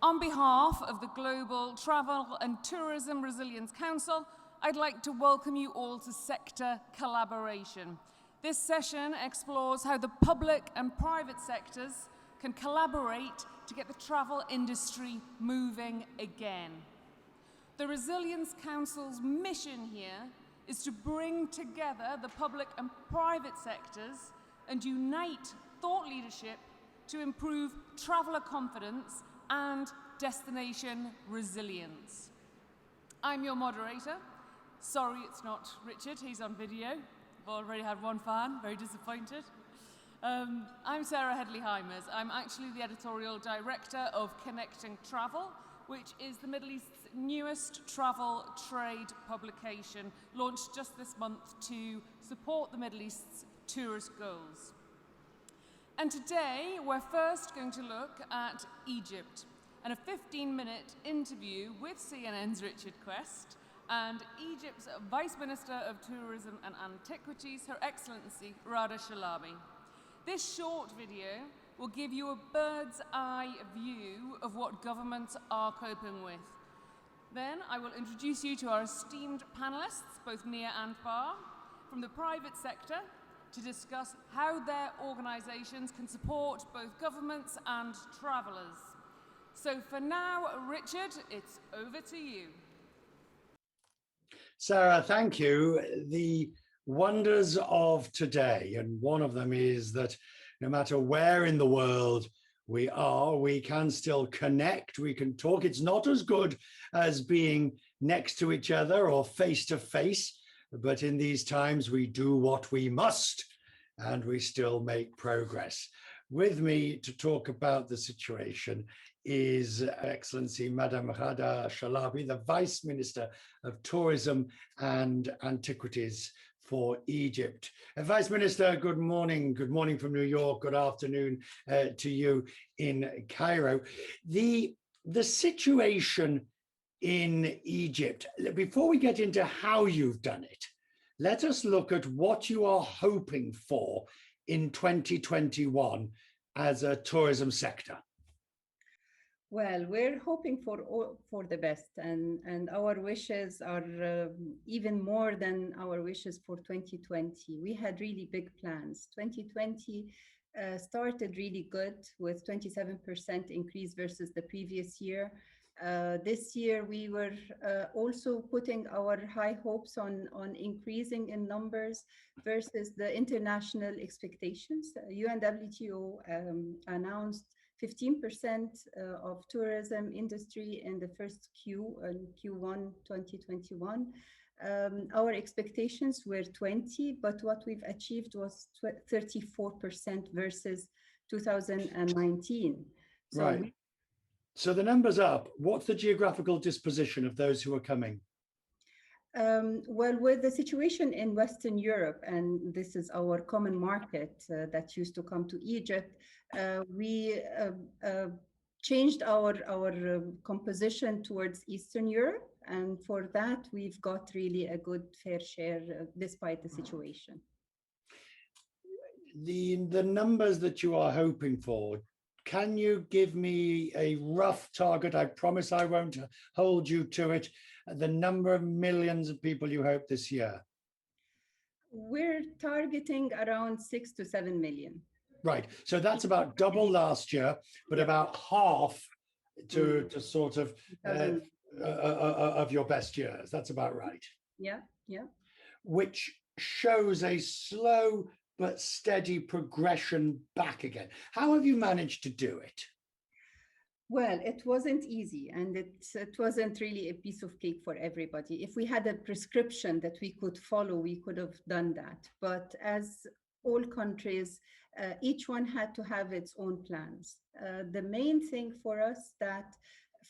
On behalf of the Global Travel and Tourism Resilience Council, I'd like to welcome you all to Sector Collaboration. This session explores how the public and private sectors can collaborate to get the travel industry moving again. The Resilience Council's mission here is to bring together the public and private sectors and unite thought leadership to improve traveller confidence and destination resilience. I'm your moderator. Sorry it's not Richard, he's on video. I've already had one fan, very disappointed. I'm Sarah Hedley Hymers. I'm actually the editorial director of Connecting Travel, which is the Middle East's newest travel trade publication, launched just this month to support the Middle East's tourist goals. And today, we're first going to look at Egypt and a 15-minute interview with CNN's Richard Quest and Egypt's Vice Minister of Tourism and Antiquities, Her Excellency Rada Shalabi. This short video will give you a bird's eye view of what governments are coping with. Then I will introduce you to our esteemed panelists, both near and far, from the private sector, to discuss how their organisations can support both governments and travellers. So for now, Richard, it's over to you. Sarah, thank you. The wonders of today, and one of them is that no matter where in the world we are, we can still connect, we can talk. It's not as good as being next to each other or face to face, but in these times we do what we must and we still make progress. With me to talk about the situation is Excellency Madame Rada Shalabi, the Vice Minister of Tourism and Antiquities for Egypt. Vice Minister, good morning. Good morning from New York. Good afternoon to you in Cairo. The situation in Egypt, before we get into how you've done it, let us look at what you are hoping for in 2021 as a tourism sector. Well, we're hoping for the best, and our wishes are even more than our wishes for 2020. We had really big plans. 2020 started really good with 27% increase versus the previous year. This year, we were also putting our high hopes on increasing in numbers versus the international expectations. UNWTO announced 15% of tourism industry in the first Q1 2021. Our expectations were 20, but what we've achieved was 34% versus 2019. Right. So the number's up. What's the geographical disposition of those who are coming? Well, with the situation in Western Europe, and this is our common market that used to come to Egypt, we changed our composition towards Eastern Europe, and for that we've got really a good fair share despite the situation. The numbers that you are hoping for, can you give me a rough target? I promise I won't hold you to it. The number of millions of people you hope this year? We're targeting around 6 to 7 million. Right. So that's about double last year, but about half to sort of your best years. That's about right. Yeah, yeah. Which shows a slow but steady progression back again. How have you managed to do it? Well, it wasn't easy, and it wasn't really a piece of cake for everybody. If we had a prescription that we could follow, we could have done that. But as all countries, each one had to have its own plans. The main thing for us that,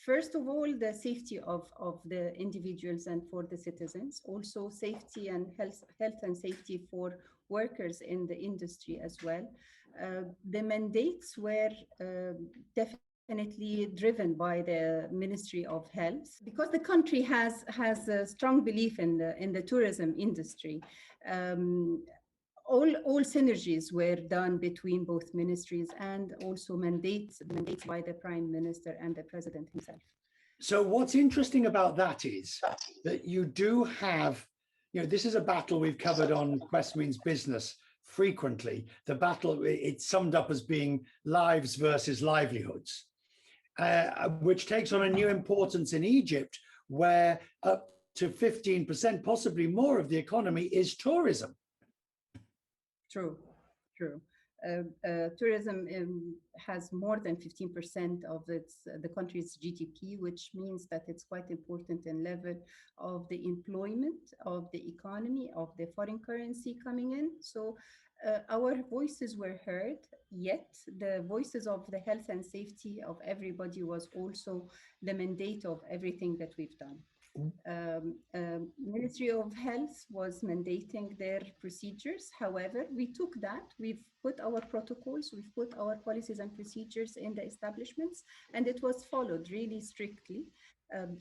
first of all, the safety of the individuals and for the citizens, also safety and health and safety for workers in the industry as well. The mandates were definitely driven by the Ministry of Health, because the country has a strong belief in the tourism industry. all synergies were done between both ministries, and also mandates by the Prime Minister and the President himself. So what's interesting about that is that you do have, this is a battle we've covered on Quest Means Business frequently. The battle, it's summed up as being lives versus livelihoods, which takes on a new importance in Egypt, where up to 15%, possibly more, of the economy is tourism. True. Tourism has more than 15% of the country's GDP, which means that it's quite important in level of the employment, of the economy, of the foreign currency coming in. So our voices were heard, yet the voices of the health and safety of everybody was also the mandate of everything that we've done. Ministry of Health was mandating their procedures. However, we took that, we've put our protocols, we've put our policies and procedures in the establishments, and it was followed really strictly.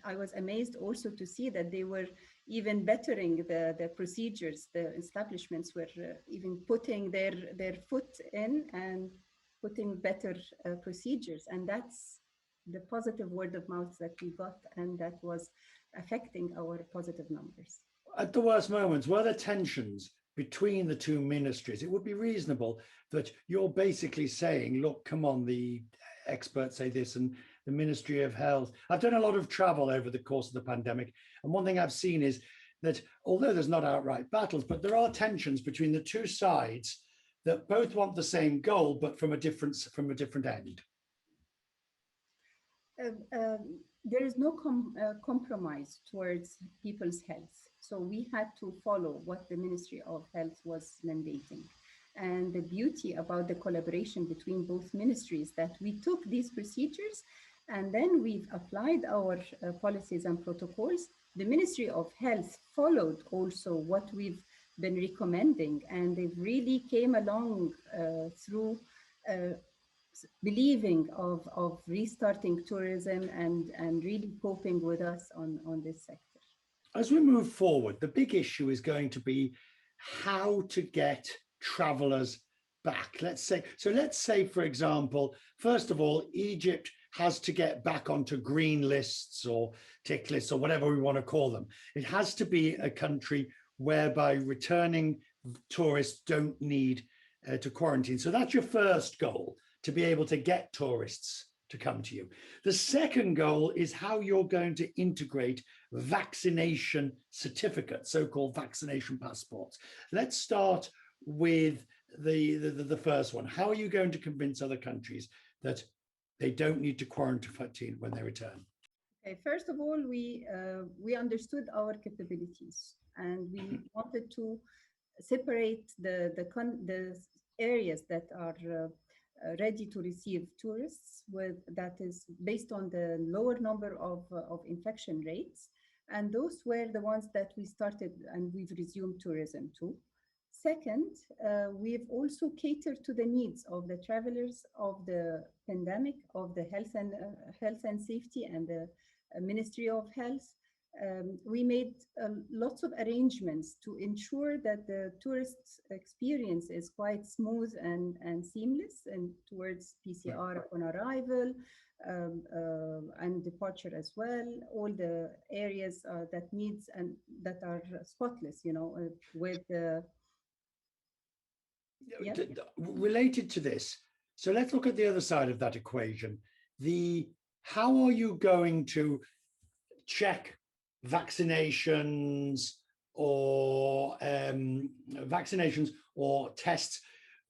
I was amazed also to see that they were even bettering the procedures. The establishments were even putting their foot in and putting better procedures. And that's the positive word of mouth that we got, and that was affecting our positive numbers. At the worst moments, were there tensions between the two ministries? It would be reasonable that you're basically saying, look, come on, the experts say this, and the Ministry of Health. I've done a lot of travel over the course of the pandemic, and one thing I've seen is that although there's not outright battles, but there are tensions between the two sides that both want the same goal, but from a different end. There is no compromise towards people's health. So we had to follow what the Ministry of Health was mandating. And the beauty about the collaboration between both ministries, that we took these procedures and then we've applied our policies and protocols. The Ministry of Health followed also what we've been recommending, and they really came along through believing of restarting tourism and really coping with us on this sector. As we move forward, the big issue is going to be how to get travelers back. Let's say, for example, first of all, Egypt has to get back onto green lists or tick lists or whatever we want to call them. It has to be a country whereby returning tourists don't need to quarantine. So that's your first goal, to be able to get tourists to come to you. The second goal is how you're going to integrate vaccination certificates, so-called vaccination passports. Let's start with the first one. How are you going to convince other countries that they don't need to quarantine when they return? Okay, first of all, we understood our capabilities, and we wanted to separate the areas that are ready to receive tourists, that is based on the lower number of infection rates, and those were the ones that we started and we've resumed tourism to. Second, we've also catered to the needs of the travelers of the pandemic, of the health and safety and the Ministry of Health. We made lots of arrangements to ensure that the tourist experience is quite smooth and seamless, and towards PCR upon arrival and departure as well. All the areas that needs and that are spotless, with related to this. So let's look at the other side of that equation. How are you going to check vaccinations or tests?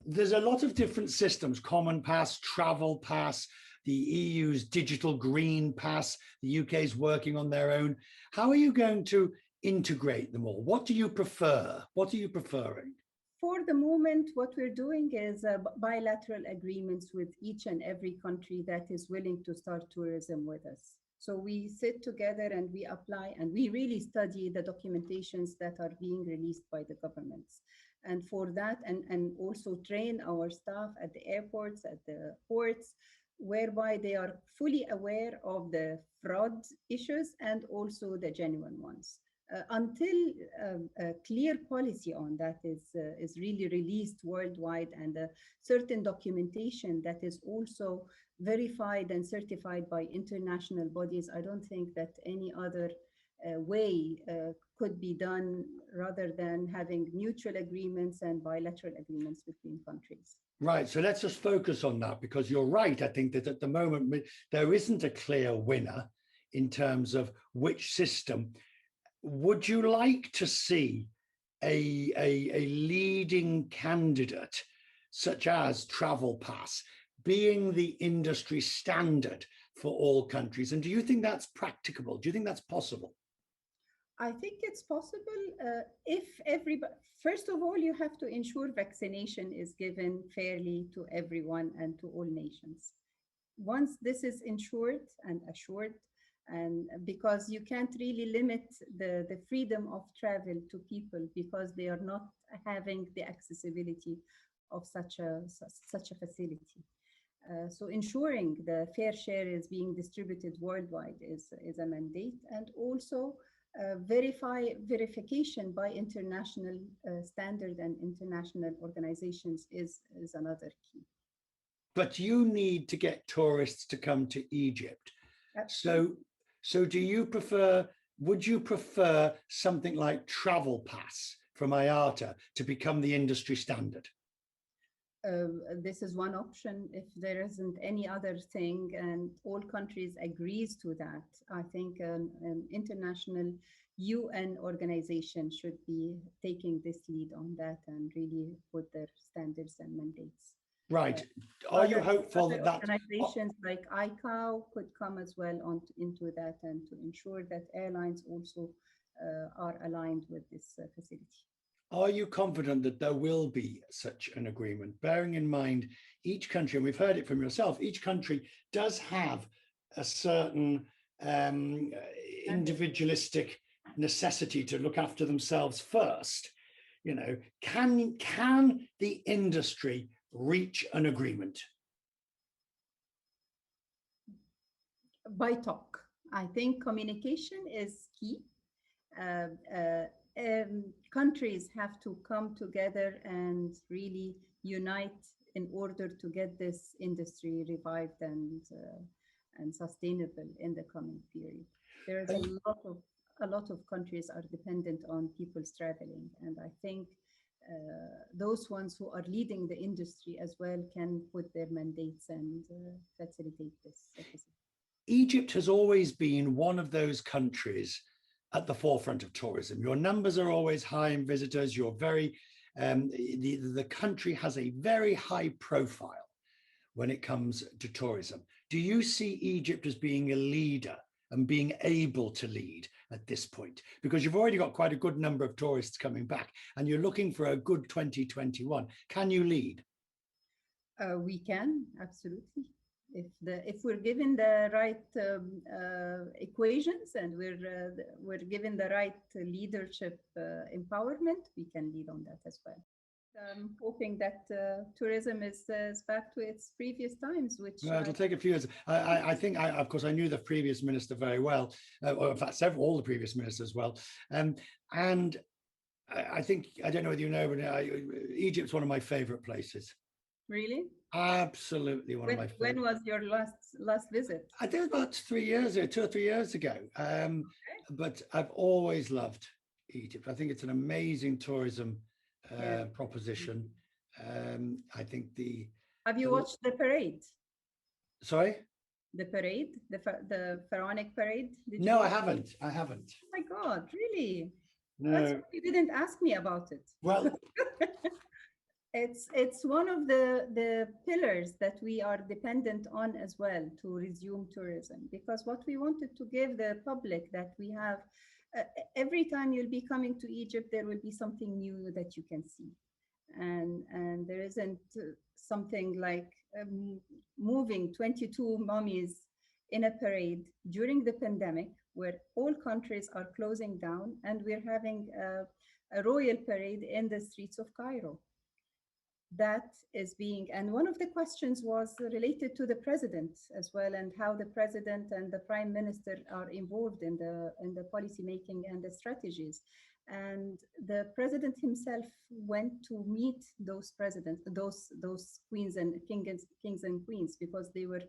There's a lot of different systems: Common Pass, Travel Pass, the EU's Digital Green Pass, the UK's working on their own. How are you going to integrate them all? What do you prefer? What are you preferring? For the moment, what we're doing is bilateral agreements with each and every country that is willing to start tourism with us. So we sit together and we apply and we really study the documentations that are being released by the governments. And for that, and also train our staff at the airports, at the ports, whereby they are fully aware of the fraud issues and also the genuine ones. Until a clear policy on that is really released worldwide, and a certain documentation that is also verified and certified by international bodies, I don't think that any other way could be done rather than having mutual agreements and bilateral agreements between countries. Right. So let's just focus on that, because you're right. I think that at the moment, there isn't a clear winner in terms of which system. Would you like to see a leading candidate, such as Travel Pass, being the industry standard for all countries? And do you think that's practicable? Do you think that's possible? I think it's possible if everybody, first of all, you have to ensure vaccination is given fairly to everyone and to all nations. Once this is ensured and assured, and because you can't really limit the freedom of travel to people because they are not having the accessibility of such a facility. So ensuring the fair share is being distributed worldwide is a mandate, and also verification by international standard and international organizations is another key. But you need to get tourists to come to Egypt. So do you prefer, would you prefer something like Travel Pass from IATA to become the industry standard? This is one option. If there isn't any other thing and all countries agrees to that, I think an international UN organization should be taking this lead on that and really put their standards and mandates. Right. Are you hopeful that organizations like ICAO could come as well into that, and to ensure that airlines also are aligned with this facility? Are you confident that there will be such an agreement, bearing in mind each country, and we've heard it from yourself, each country does have a certain individualistic necessity to look after themselves first? You know, can the industry reach an agreement? By talk. I think communication is key. Countries have to come together and really unite in order to get this industry revived and sustainable in the coming period. There is a lot of countries are dependent on people traveling, and I think those ones who are leading the industry as well can put their mandates and facilitate this. Egypt has always been one of those countries at the forefront of tourism. Your numbers are always high in visitors. You're very, the country has a very high profile when it comes to tourism. Do you see Egypt as being a leader and being able to lead at this point? Because you've already got quite a good number of tourists coming back and you're looking for a good 2021. Can you lead? We can, absolutely. If we're given the right equations and we're given the right leadership empowerment, we can lead on that as well. I'm hoping that tourism is back to its previous times, which it'll take a few years. I think, of course, I knew the previous minister very well, or in fact, all the previous ministers well, and I think, I don't know whether you know, but Egypt's one of my favorite places. Really? Absolutely one of my favorites. When was your last visit? I did about 3 years ago, 2 or 3 years ago. Okay. But I've always loved Egypt. I think it's an amazing tourism proposition. I think Have you watched the parade? Sorry? The parade, the pharaonic parade? No, I haven't. I haven't. Oh my God, really? No. You didn't ask me about it. Well, it's one of the pillars that we are dependent on as well to resume tourism, because what we wanted to give the public, that we have every time you'll be coming to Egypt, there will be something new that you can see, and there isn't something like moving 22 mummies in a parade during the pandemic, where all countries are closing down, and we're having a royal parade in the streets of Cairo. that is being, and one of the questions was related to the president as well, and how the president and the prime minister are involved in the policy making and the strategies. And the president himself went to meet those presidents, those queens and kings and queens, because they were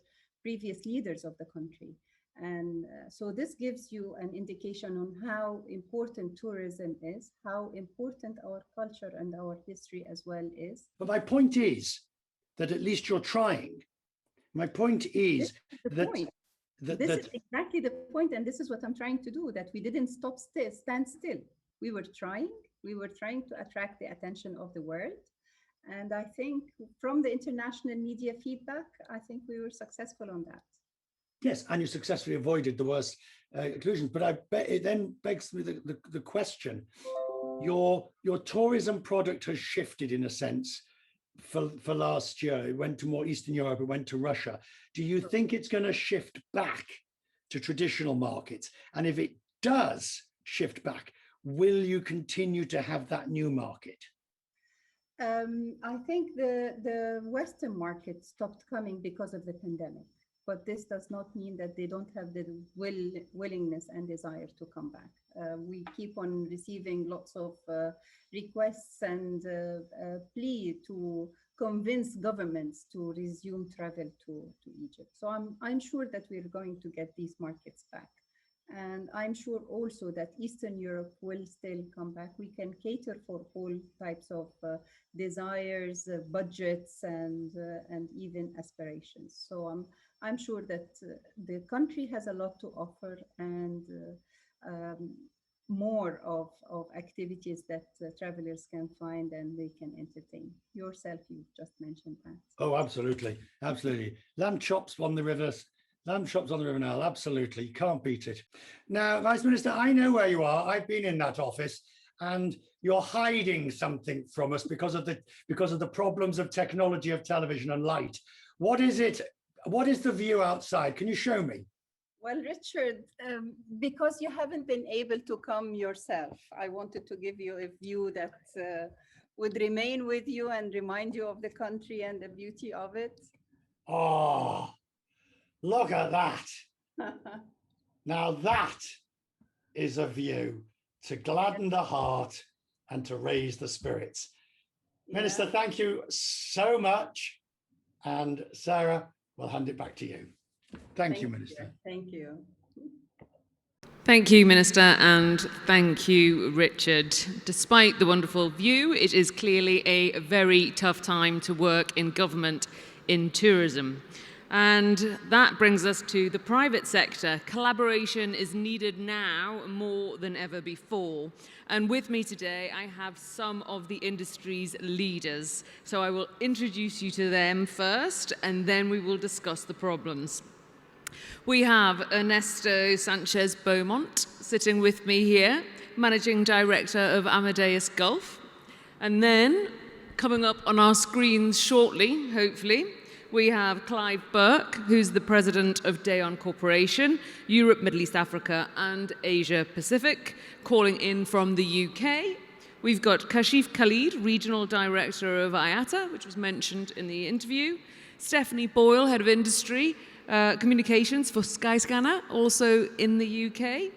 previous leaders of the country. And so this gives you an indication on how important tourism is, how important our culture and our history as well is. But my point is that at least you're trying. My point is this is exactly the point, and this is what I'm trying to do, that we didn't stand still. We were trying to attract the attention of the world. And I think from the international media feedback, I think we were successful on that. Yes, and you successfully avoided the worst conclusions. But I bet it then begs me the question: your tourism product has shifted in a sense for last year. It went to more Eastern Europe. It went to Russia. Do you think it's going to shift back to traditional markets? And if it does shift back, will you continue to have that new market? I think the Western market stopped coming because of the pandemic. But this does not mean that they don't have the willingness and desire to come back. We keep on receiving lots of requests and plea to convince governments to resume travel to Egypt. So I'm sure that we're going to get these markets back. And I'm sure also that Eastern Europe will still come back. We can cater for all types of desires, budgets, and even aspirations. So I'm sure that the country has a lot to offer, and more of activities that travelers can find and they can entertain. Yourself, you just mentioned that. Oh, absolutely. Absolutely. Lamb chops on the river. Lamb chops on the River Nile, absolutely, can't beat it. Now, Vice Minister, I know where you are. I've been in that office, and you're hiding something from us because of the problems of technology of television and light. What is it? What is the view outside? Can you show me? Well, Richard, because you haven't been able to come yourself, I wanted to give you a view that would remain with you and remind you of the country and the beauty of it. Oh, look at that. Now that is a view to gladden the heart and to raise the spirits. Yeah. Minister, thank you so much. And Sarah, we'll hand it back to you. Thank you, Minister. Thank you. Thank you, Minister, and thank you, Richard. Despite the wonderful view, it is clearly a very tough time to work in government in tourism. And that brings us to the private sector. Collaboration is needed now more than ever before. And with me today, I have some of the industry's leaders. So I will introduce you to them first, and then we will discuss the problems. We have Ernesto Sanchez Beaumont sitting with me here, Managing Director of Amadeus Gulf. And then, coming up on our screens shortly, hopefully, we have Clive Burke, who's the president of Dayon Corporation, Europe, Middle East, Africa, and Asia Pacific, calling in from the UK. We've got Kashif Khalid, regional director of IATA, which was mentioned in the interview. Stephanie Boyle, head of industry, communications for Skyscanner, also in the UK.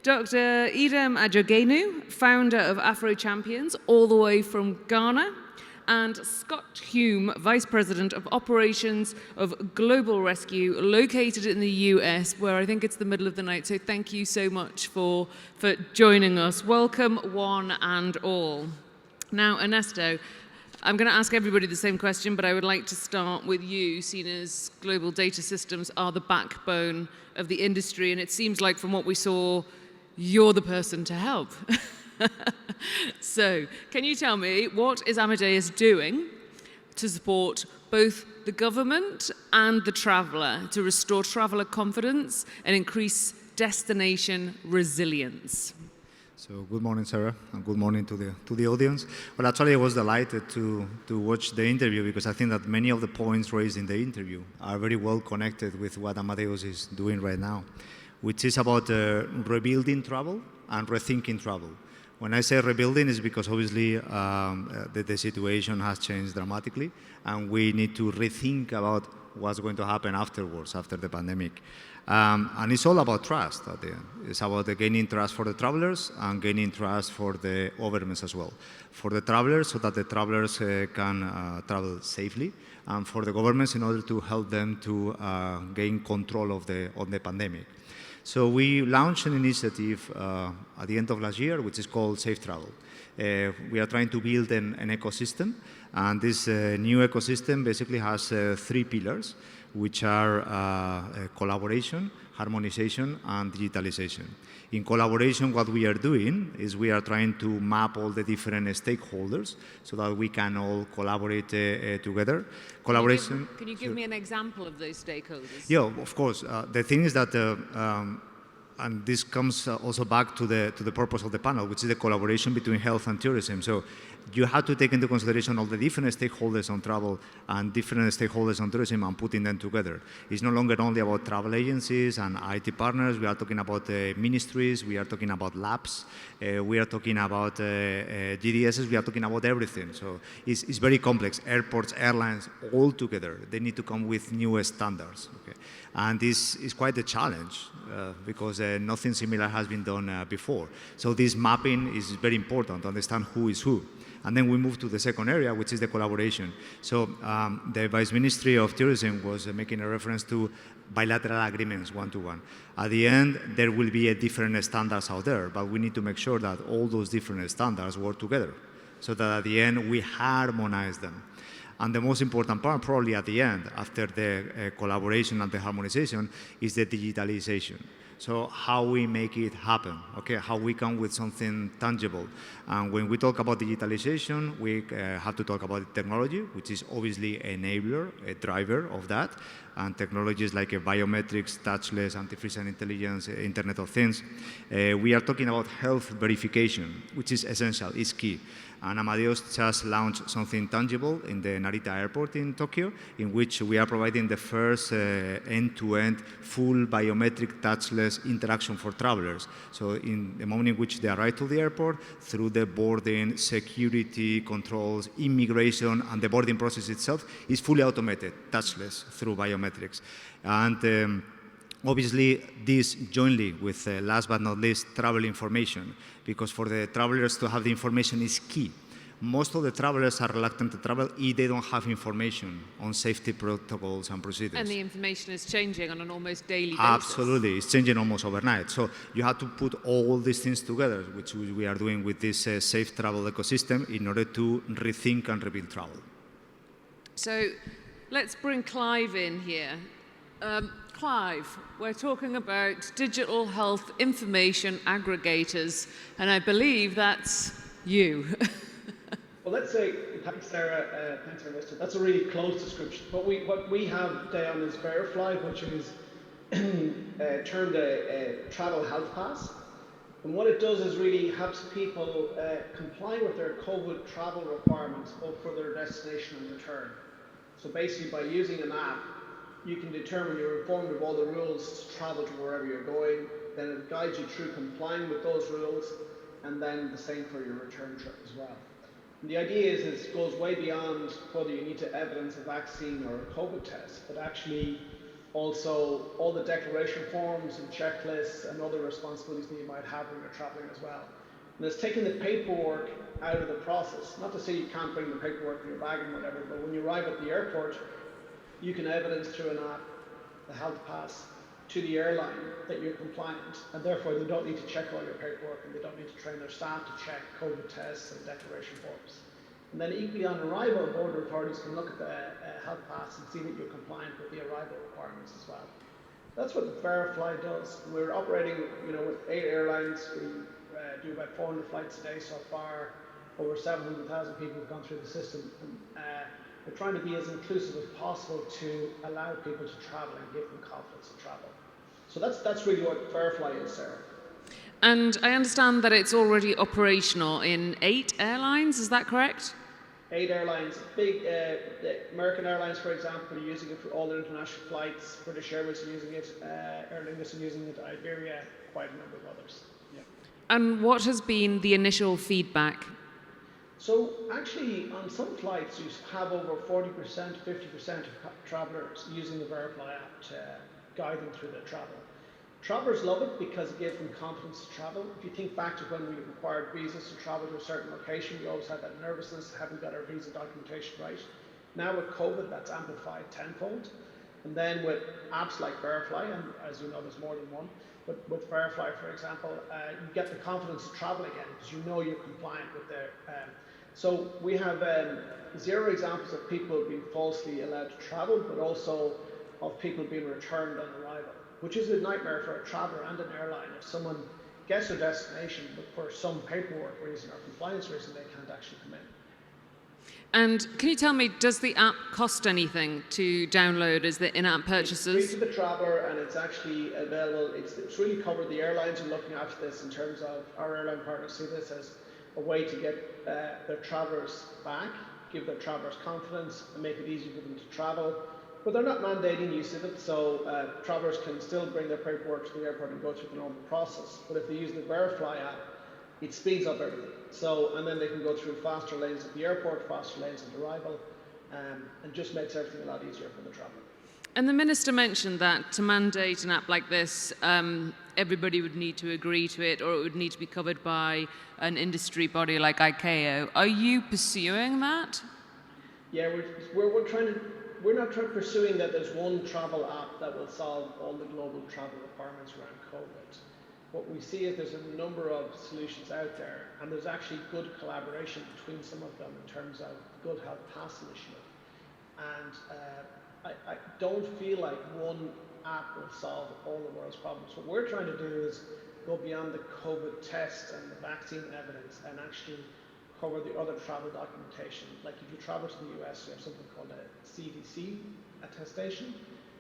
Dr. Idem Ajogenu, founder of Afro Champions, all the way from Ghana. And Scott Hume, Vice President of Operations of Global Rescue, located in the US, where I think it's the middle of the night. So thank you so much for joining us. Welcome, one and all. Now, Ernesto, I'm going to ask everybody the same question, but I would like to start with you, seen as global data systems are the backbone of the industry, and it seems like from what we saw, you're the person to help. So, can you tell me, what is Amadeus doing to support both the government and the traveller to restore traveller confidence and increase destination resilience? So, good morning, Sarah, and good morning to the audience. Well, actually, I was delighted to watch the interview because I think that many of the points raised in the interview are very well connected with what Amadeus is doing right now, which is about rebuilding travel and rethinking travel. When I say rebuilding, it's because obviously the situation has changed dramatically, and we need to rethink about what's going to happen afterwards, after the pandemic. And it's all about trust at the end. It's about gaining trust for the travelers and gaining trust for the governments as well. For the travelers, so that the travelers can travel safely, and for the governments in order to help them to gain control of the pandemic. So we launched an initiative at the end of last year, which is called Safe Travel. We are trying to build an ecosystem, and this new ecosystem basically has 3 pillars, which are collaboration, harmonization, and digitalization. In collaboration, what we are doing is we are trying to map all the different stakeholders so that we can all collaborate together. Collaboration. Can you give me an example of those stakeholders? Yeah, of course. The thing is that, and this comes also back to the purpose of the panel, which is the collaboration between health and tourism. So you have to take into consideration all the different stakeholders on travel and different stakeholders on tourism and putting them together. It's no longer only about travel agencies and IT partners. We are talking about ministries. We are talking about labs. We are talking about GDSs. We are talking about everything. So it's very complex. Airports, airlines, all together. They need to come with new standards. Okay? And this is quite a challenge because nothing similar has been done before. So this mapping is very important to understand who is who. And then we move to the second area, which is the collaboration. So the Vice Ministry of Tourism was making a reference to bilateral agreements, one-to-one. At the end, there will be different standards out there, but we need to make sure that all those different standards work together so that at the end we harmonize them. And the most important part, probably at the end, after the collaboration and the harmonization, is the digitalization. So how we make it happen, okay? How we come with something tangible. And when we talk about digitalization, we have to talk about technology, which is obviously an enabler, a driver of that. And technologies like biometrics, touchless, artificial intelligence, Internet of Things. We are talking about health verification, which is essential, is key. And Amadeus just launched something tangible in the Narita Airport in Tokyo, in which we are providing the first end-to-end full biometric touchless interaction for travelers. So in the moment in which they arrive to the airport, through the boarding, security controls, immigration, and the boarding process itself is fully automated, touchless, through biometrics. And obviously, this jointly with, last but not least, travel information, because for the travelers to have the information is key. Most of the travelers are reluctant to travel if they don't have information on safety protocols and procedures. And the information is changing on an almost daily basis. Absolutely, it's changing almost overnight. So you have to put all these things together, which we are doing with this safe travel ecosystem in order to rethink and rebuild travel. So let's bring Clive in here. Clive, we're talking about digital health information aggregators, and I believe that's you. Well, let's say, thanks Sarah, thanks very much. That's a really close description. What we have down is Verifly, which is termed a travel health pass. And what it does is really helps people comply with their COVID travel requirements, both for their destination and return. So basically by using an app, you can determine you're informed of all the rules to travel to wherever you're going, then it guides you through complying with those rules, and then the same for your return trip as well. And the idea is it goes way beyond whether you need to evidence a vaccine or a COVID test, but actually also all the declaration forms and checklists and other responsibilities that you might have when you're traveling as well. And it's taking the paperwork out of the process. Not to say you can't bring the paperwork in your bag and whatever, but when you arrive at the airport, you can evidence through an app, the health pass, to the airline that you're compliant, and therefore they don't need to check all your paperwork and they don't need to train their staff to check COVID tests and declaration forms. And then equally on arrival, border authorities can look at the health pass and see that you're compliant with the arrival requirements as well. That's what Verifly does. We're operating, with 8 airlines. We do about 400 flights a day so far. Over 700,000 people have gone through the system. And, we're trying to be as inclusive as possible to allow people to travel and give them confidence to travel. So that's really what Verifly is, Sarah. And I understand that it's already operational in 8 airlines, is that correct? 8 airlines. Big, the American Airlines, for example, are using it for all their international flights. British Airways are using it, Aer Lingus are using it, Iberia, quite a number of others. Yeah. And what has been the initial feedback? So actually, on some flights, you have over 40%, 50% of travellers using the Verifly app to guide them through their travel. Travellers love it because it gives them confidence to travel. If you think back to when we required visas to travel to a certain location, we always had that nervousness, have we got our visa documentation right? Now with COVID, that's amplified tenfold. And then with apps like Verifly, and as you know, there's more than one, but with Verifly, for example, you get the confidence to travel again because you know you're compliant with their. So we have 0 examples of people being falsely allowed to travel, but also of people being returned on arrival, which is a nightmare for a traveller and an airline. If someone gets their destination, but for some paperwork reason or compliance reason, they can't actually come in. And can you tell me, does the app cost anything to download? Is there in-app purchases? It's free to the traveller, and it's actually available. It's really covered. The airlines are looking after this in terms of our airline partners see this as a way to get their travellers back, give their travellers confidence, and make it easy for them to travel. But they're not mandating use of it, so travellers can still bring their paperwork to the airport and go through the normal process. But if they use the Verifly app, it speeds up everything. So, and then they can go through faster lanes at the airport, faster lanes at arrival, and just makes everything a lot easier for the traveller. And the Minister mentioned that to mandate an app like this, everybody would need to agree to it, or it would need to be covered by an industry body like ICAO. Are you pursuing that? Yeah, we're not pursuing that there's one travel app that will solve all the global travel requirements around COVID. What we see is there's a number of solutions out there, and there's actually good collaboration between some of them in terms of Good Health Pass initiative. And I don't feel like one app will solve all the world's problems. What we're trying to do is go beyond the COVID tests and the vaccine evidence and actually cover the other travel documentation. Like if you travel to the US, you have something called a CDC attestation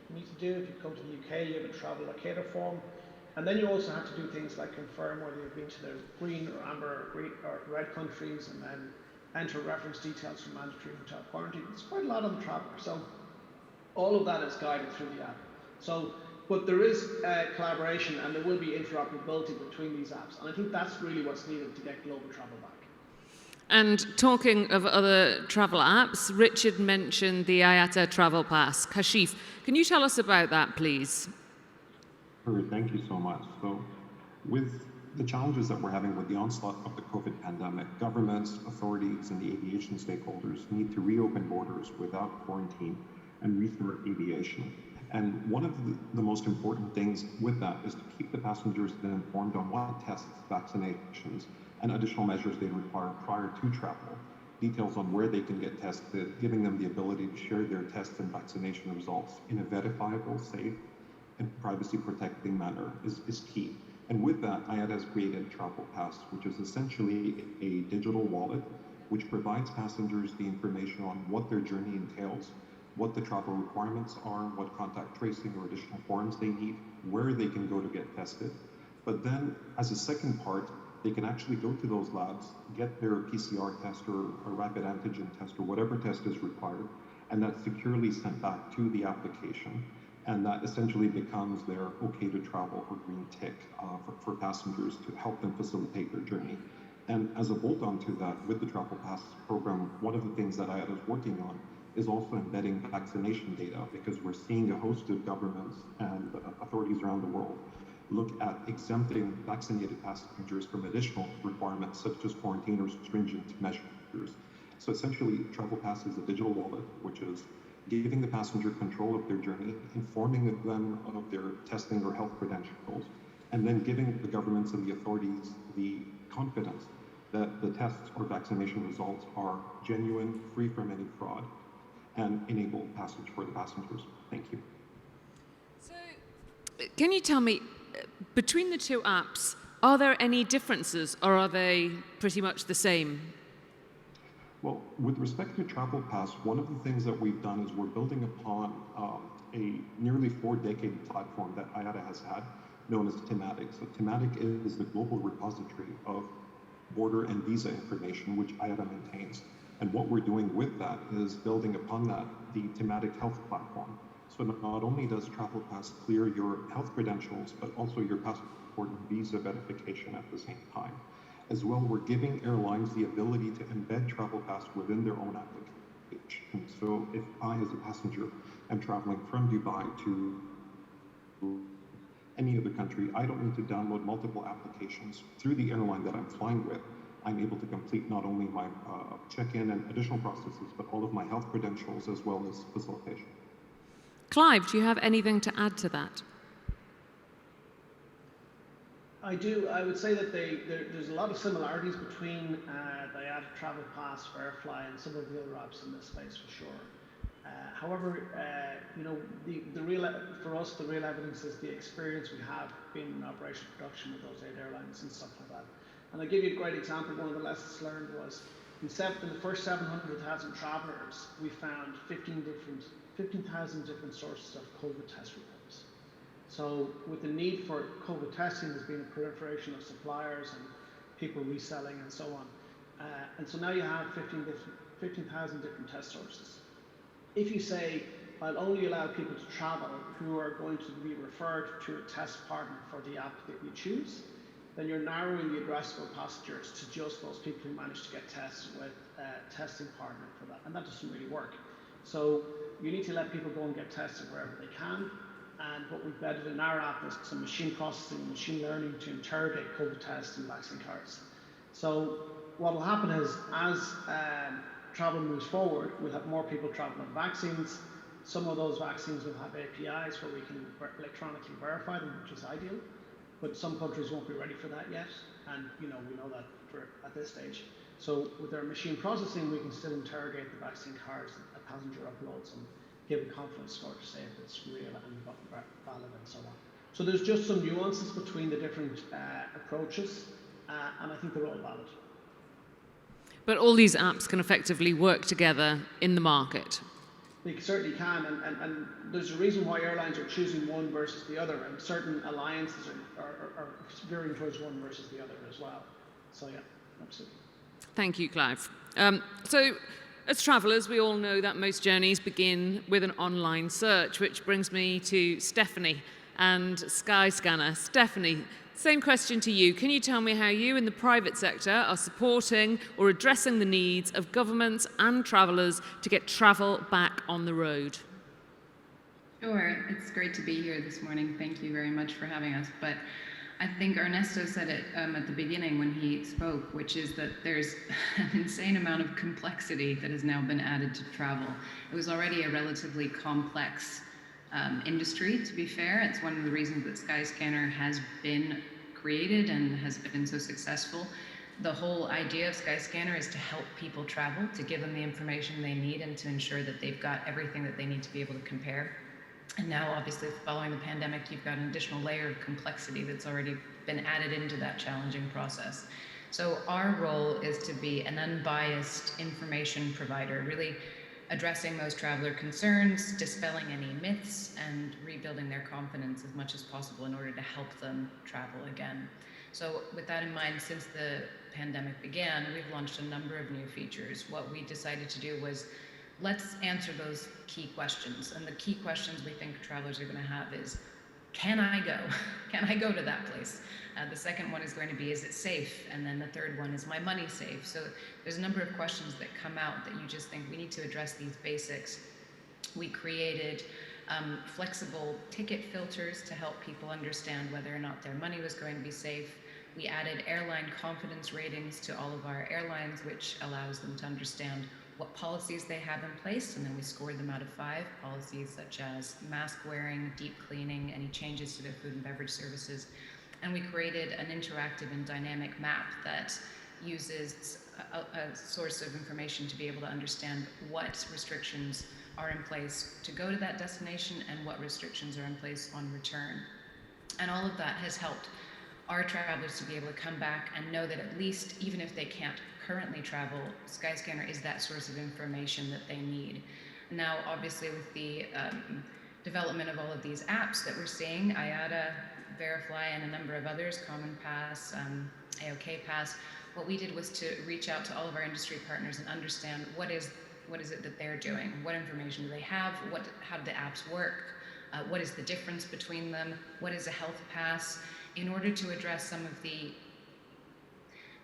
you need to do. If you come to the UK, you have a travel locator form. And then you also have to do things like confirm whether you've been to the green or amber or red countries, and then enter reference details for mandatory hotel quarantine. It's quite a lot on the traveller. So all of that is guided through the app. So, but there is collaboration, and there will be interoperability between these apps. And I think that's really what's needed to get global travel back. And talking of other travel apps, Richard mentioned the IATA Travel Pass. Kashif, can you tell us about that, please? Sure, thank you so much. So with the challenges that we're having with the onslaught of the COVID pandemic, governments, authorities, and the aviation stakeholders need to reopen borders without quarantine and restart aviation. And one of the most important things with that is to keep the passengers informed on what tests, vaccinations, and additional measures they require prior to travel. Details on where they can get tested, giving them the ability to share their test and vaccination results in a verifiable, safe, and privacy-protecting manner is key. And with that, IATA has created Travel Pass, which is essentially a digital wallet, which provides passengers the information on what their journey entails, what the travel requirements are, what contact tracing or additional forms they need, where they can go to get tested. But then, as a second part, they can actually go to those labs, get their PCR test or a rapid antigen test or whatever test is required, and that's securely sent back to the application. And that essentially becomes their okay to travel or green tick for passengers to help them facilitate their journey. And as a bolt-on to that, with the Travel Pass program, one of the things that IATA is working on is also embedding vaccination data, because we're seeing a host of governments and authorities around the world look at exempting vaccinated passengers from additional requirements such as quarantine or stringent measures. So essentially, Travel Pass is a digital wallet, which is giving the passenger control of their journey, informing them of their testing or health credentials, and then giving the governments and the authorities the confidence that the tests or vaccination results are genuine, free from any fraud, and enable passage for the passengers. Thank you. So, can you tell me, between the two apps, are there any differences, or are they pretty much the same? Well, with respect to Travel Pass, one of the things that we've done is we're building upon a nearly 4-decade platform that IATA has had, known as Thematic. So Thematic is the global repository of border and visa information, which IATA maintains. And what we're doing with that is building upon that the Thematic Health platform. So not only does TravelPass clear your health credentials, but also your passport and visa verification at the same time. As well, we're giving airlines the ability to embed TravelPass within their own application. So if I, as a passenger, am traveling from Dubai to any other country, I don't need to download multiple applications through the airline that I'm flying with. I'm able to complete not only my check-in and additional processes, but all of my health credentials as well as facilitation. Clive, do you have anything to add to that? I do. I would say that there's a lot of similarities between the IATA Travel Pass, Verifly, and some of the other apps in this space for sure. However, you know, for us, the real evidence is the experience we have been in operational production with those 8 airlines and stuff like that. And I'll give you a great example. One of the lessons learned was in the first 700,000 travelers, we found 15,000 different sources of COVID test reports. So with the need for COVID testing, there's been a proliferation of suppliers and people reselling and so on. And so now you have 15,000 different test sources. If you say, I'll only allow people to travel who are going to be referred to a test partner for the app that you choose, then you're narrowing the addressable passengers to just those people who managed to get tested with a testing partner for that. And that doesn't really work. So you need to let people go and get tested wherever they can. And what we've embedded in our app is some machine processing and machine learning to interrogate COVID tests and vaccine cards. So what will happen is as travel moves forward, we'll have more people traveling on vaccines. Some of those vaccines will have APIs where we can electronically verify them, which is ideal. But some countries won't be ready for that yet. And you know, we know that at this stage. So with our machine processing, we can still interrogate the vaccine cards that a passenger uploads and give a confidence score to say if it's real and valid and so on. So there's just some nuances between the different approaches, and I think they're all valid. But all these apps can effectively work together in the market. They certainly can, and there's a reason why airlines are choosing one versus the other, and certain alliances are veering towards one versus the other as well. So yeah, absolutely. Thank you, Clive. So as travellers, we all know that most journeys begin with an online search, which brings me to Stephanie and Skyscanner. Stephanie, same question to you. Can you tell me how you in the private sector are supporting or addressing the needs of governments and travellers to get travel back on the road? Sure, it's great to be here this morning. Thank you very much for having us. But I think Ernesto said it at the beginning when he spoke, which is that there's an insane amount of complexity that has now been added to travel. It was already a relatively complex industry, to be fair. It's one of the reasons that Skyscanner has been created and has been so successful. The whole idea of Skyscanner is to help people travel, to give them the information they need and to ensure that they've got everything that they need to be able to compare. And now, obviously, following the pandemic, you've got an additional layer of complexity that's already been added into that challenging process. So our role is to be an unbiased information provider, really addressing those traveler concerns, dispelling any myths, and rebuilding their confidence as much as possible in order to help them travel again. So with that in mind, since the pandemic began, we've launched a number of new features. What we decided to do was let's answer those key questions. And the key questions we think travelers are going to have is, can I go? Can I go to that place? The second one is going to be, is it safe? And then the third one is, my money safe? So there's a number of questions that come out that you just think we need to address these basics. We created flexible ticket filters to help people understand whether or not their money was going to be safe. We added airline confidence ratings to all of our airlines, which allows them to understand what policies they have in place, and then we scored them out of 5 policies such as mask wearing, deep cleaning, any changes to their food and beverage services. And we created an interactive and dynamic map that uses a source of information to be able to understand what restrictions are in place to go to that destination and what restrictions are in place on return. And all of that has helped our travelers to be able to come back and know that at least, even if they can't currently travel, Skyscanner is that source of information that they need. Now, obviously, with the development of all of these apps that we're seeing, IATA, Verifly, and a number of others, Common Pass, AOK Pass, what we did was to reach out to all of our industry partners and understand what is What is it that they're doing? What information do they have? How do the apps work? What is the difference between them? What is a health pass? In order to address some of the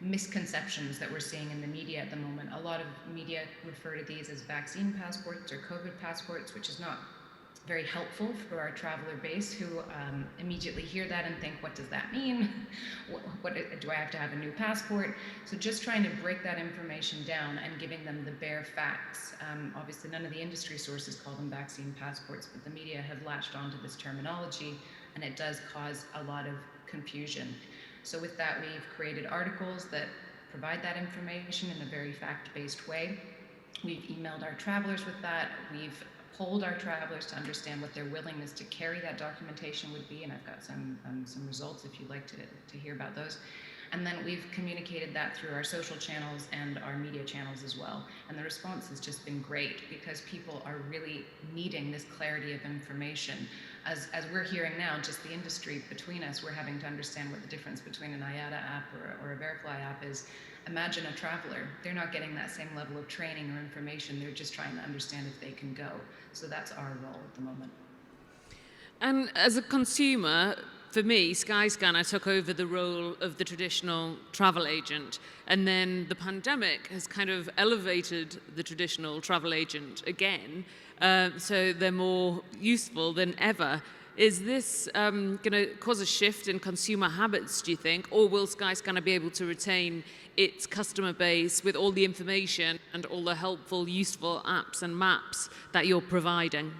misconceptions that we're seeing in the media at the moment. A lot of media refer to these as vaccine passports or COVID passports, which is not very helpful for our traveler base who immediately hear that and think, what does that mean? What do I have to have a new passport? So just trying to break that information down and giving them the bare facts. Obviously, none of the industry sources call them vaccine passports, but the media have latched onto this terminology, and it does cause a lot of confusion. So with that, we've created articles that provide that information in a very fact-based way. We've emailed our travelers with that. We've polled our travelers to understand what their willingness to carry that documentation would be, and I've got some results if you'd like to hear about those. And then we've communicated that through our social channels and our media channels as well. And the response has just been great because people are really needing this clarity of information. As we're hearing now, just the industry between us, we're having to understand what the difference between an IATA app or a Verifly app is. Imagine a traveler, they're not getting that same level of training or information, they're just trying to understand if they can go. So that's our role at the moment. And as a consumer, for me, Skyscanner took over the role of the traditional travel agent, and then the pandemic has kind of elevated the traditional travel agent again, so they're more useful than ever. Is this going to cause a shift in consumer habits, do you think, or will Skyscanner be able to retain its customer base with all the information and all the helpful, useful apps and maps that you're providing?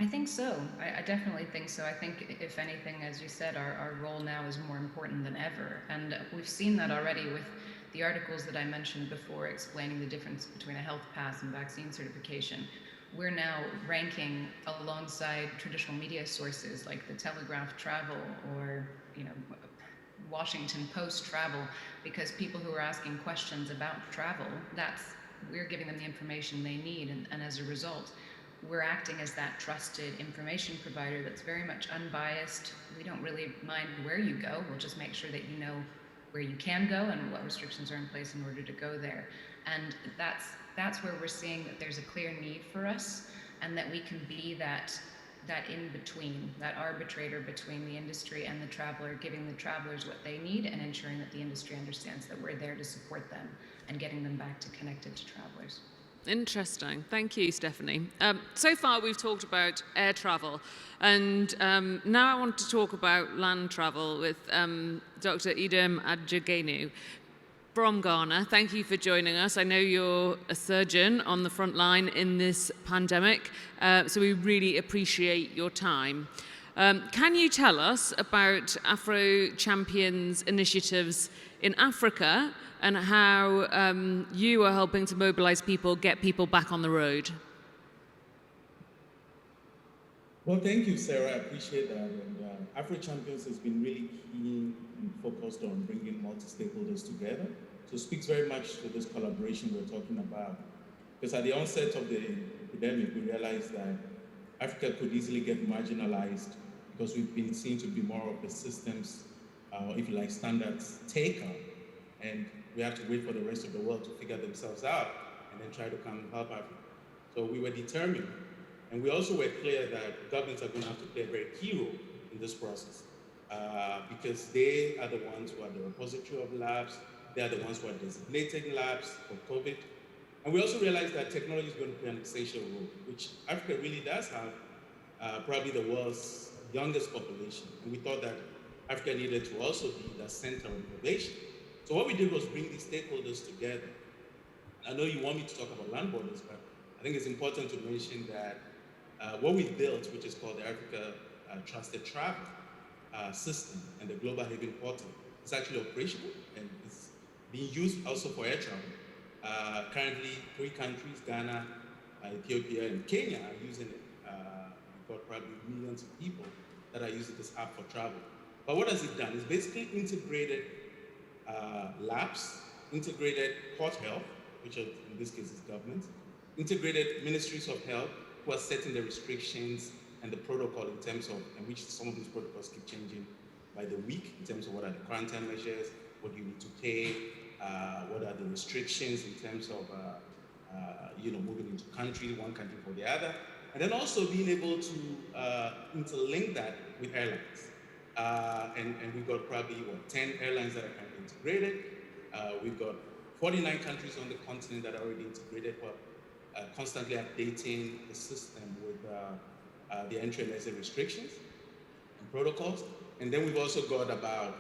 I think so. I definitely think so. I think, if anything, as you said, our role now is more important than ever. And we've seen that already with the articles that I mentioned before explaining the difference between a health pass and vaccine certification. We're now ranking alongside traditional media sources like the Telegraph Travel or, Washington Post Travel, because people who are asking questions about travel, we're giving them the information they need. And as a result, we're acting as that trusted information provider that's very much unbiased. We don't really mind where you go. We'll just make sure that you know where you can go and what restrictions are in place in order to go there. And that's where we're seeing that there's a clear need for us, and that we can be that in-between, that arbitrator between the industry and the traveler, giving the travelers what they need and ensuring that the industry understands that we're there to support them and getting them back to connected to travelers. Interesting. Thank you, Stephanie. So far, we've talked about air travel, and now I want to talk about land travel with Dr. Idem Adjogenu from Ghana. Thank you for joining us. I know you're a surgeon on the front line in this pandemic, so we really appreciate your time. Can you tell us about Afro Champions initiatives in Africa and how you are helping to mobilize people, get people back on the road? Well, thank you, Sarah. I appreciate that. And Afro Champions has been really keen and focused on bringing multi-stakeholders together. So it speaks very much to this collaboration we're talking about. Because at the onset of the epidemic, we realized that Africa could easily get marginalized because we've been seen to be more of the systems, if you like, standards taker. And we have to wait for the rest of the world to figure themselves out and then try to come and help Africa. So we were determined. And we also were clear that governments are going to have to play a very key role in this process because they are the ones who are the repository of labs. They are the ones who are designating labs for COVID. And we also realized that technology is going to play an essential role, which Africa really does have probably the world's youngest population. And we thought that Africa needed to also be the center of innovation. So what we did was bring these stakeholders together. I know you want me to talk about land borders, but I think it's important to mention that what we built, which is called the Africa Trusted Travel System and the Global Haven Portal, is actually operational and it's being used also for air travel. Currently, 3 countries, Ghana, Ethiopia, and Kenya are using it. We've got probably millions of people that are using this app for travel. But what has it done? It's basically integrated labs, integrated port health, which in this case is government, integrated ministries of health who are setting the restrictions and the protocol in terms of, and which some of these protocols keep changing by the week in terms of what are the quarantine measures, what you need to pay, what are the restrictions in terms of moving into one country for the other, and then also being able to interlink that with airlines. And we've got probably 10 airlines that are currently integrated. We've got 49 countries on the continent that are already integrated, but constantly updating the system with the entry and exit restrictions and protocols. And then we've also got about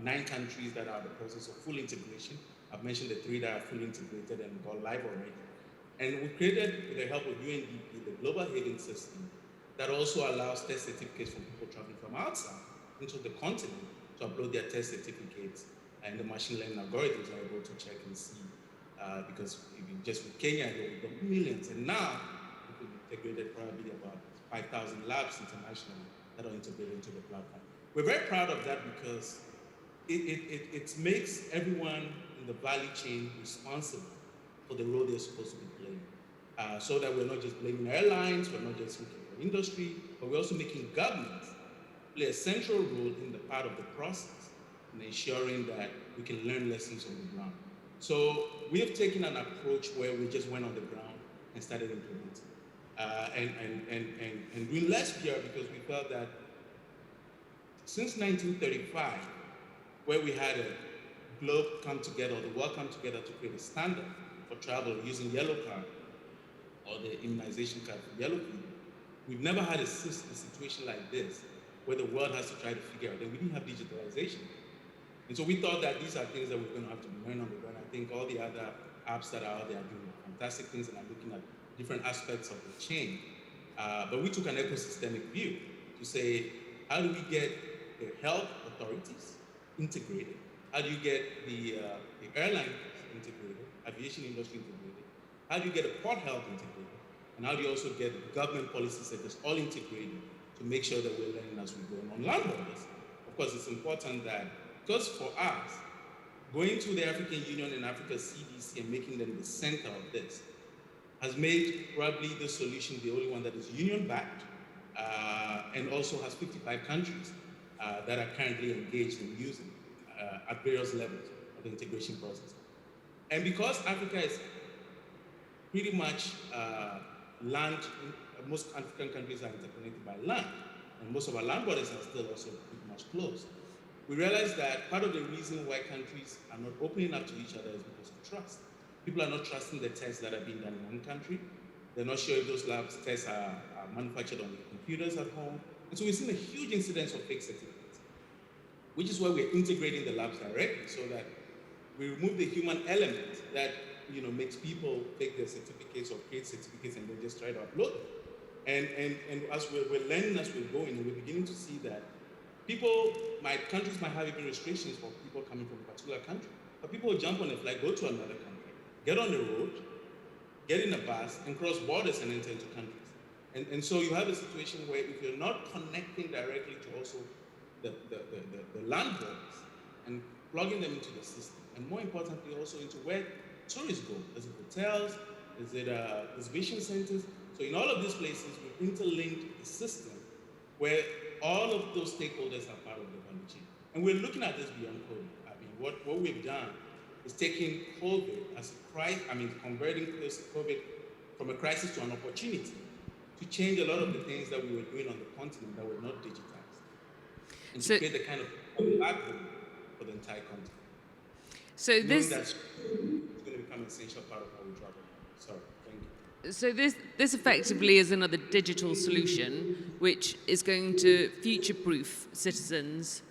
9 countries that are in the process of full integration. I've mentioned the 3 that are fully integrated and got live already. And we created, with the help of UNDP, the global haven system that also allows test certificates for people traveling from outside into the continent to upload their test certificates, and the machine learning algorithms are able to check and see. Because just with Kenya, we've got millions, and now we've integrated probably about 5,000 labs internationally that are integrated into the platform. We're very proud of that because it makes everyone in the value chain responsible for the role they're supposed to be playing. So that we're not just blaming airlines, we're not just looking for industry, but we're also making governments play a central role in the part of the process and ensuring that we can learn lessons on the ground. So we have taken an approach where we just went on the ground and started implementing. And doing last year, because we felt that since 1935, where we had a globe come together, or the world come together to create a standard for travel using yellow card or the immunization card for yellow fever, we've never had a situation like this where the world has to try to figure out that we didn't have digitalization. And so we thought that these are things that we're going to have to learn on the ground. I think all the other apps that are out there are doing fantastic things and are looking at different aspects of the chain. But we took an ecosystemic view to say, how do we get the health authorities integrated? How do you get the airlines integrated, aviation industry integrated? How do you get the port health integrated? And how do you also get government policy sectors all integrated to make sure that we're learning as we go? And on land borders, of course, it's important that, because for us, going to the African Union and Africa CDC and making them the center of this has made probably the solution the only one that is union-backed and also has 55 countries that are currently engaged in using at various levels of the integration process. And because Africa is pretty much land, most African countries are interconnected by land, and most of our land borders are still also pretty much closed. We realized that part of the reason why countries are not opening up to each other is because of trust. People are not trusting the tests that are being done in one country. They're not sure if those labs tests are manufactured on their computers at home. And so we've seen a huge incidence of fake certificates, which is why we're integrating the labs directly so that we remove the human element that makes people take their certificates or create certificates and then just try to upload them. And as we're learning as we're going, and we're beginning to see that countries might have even restrictions for people coming from a particular country, but people will jump on a flight, go to another country, get on the road, get in a bus, and cross borders and enter into countries. And so you have a situation where if you're not connecting directly to also the land borders and plugging them into the system, and more importantly also into where tourists go. Is it hotels? Is it exhibition centers? So in all of these places, we've interlinked the system where all of those stakeholders are part of the value chain. And we're looking at this beyond COVID. I mean, what we've done is taking COVID as a crisis, converting COVID from a crisis to an opportunity to change a lot of the things that we were doing on the continent that were not digitized. And to create the kind of backbone for the entire continent. So this is going to become an essential part of how we travel. Sorry, thank you. So this effectively is another digital solution which is going to future-proof citizens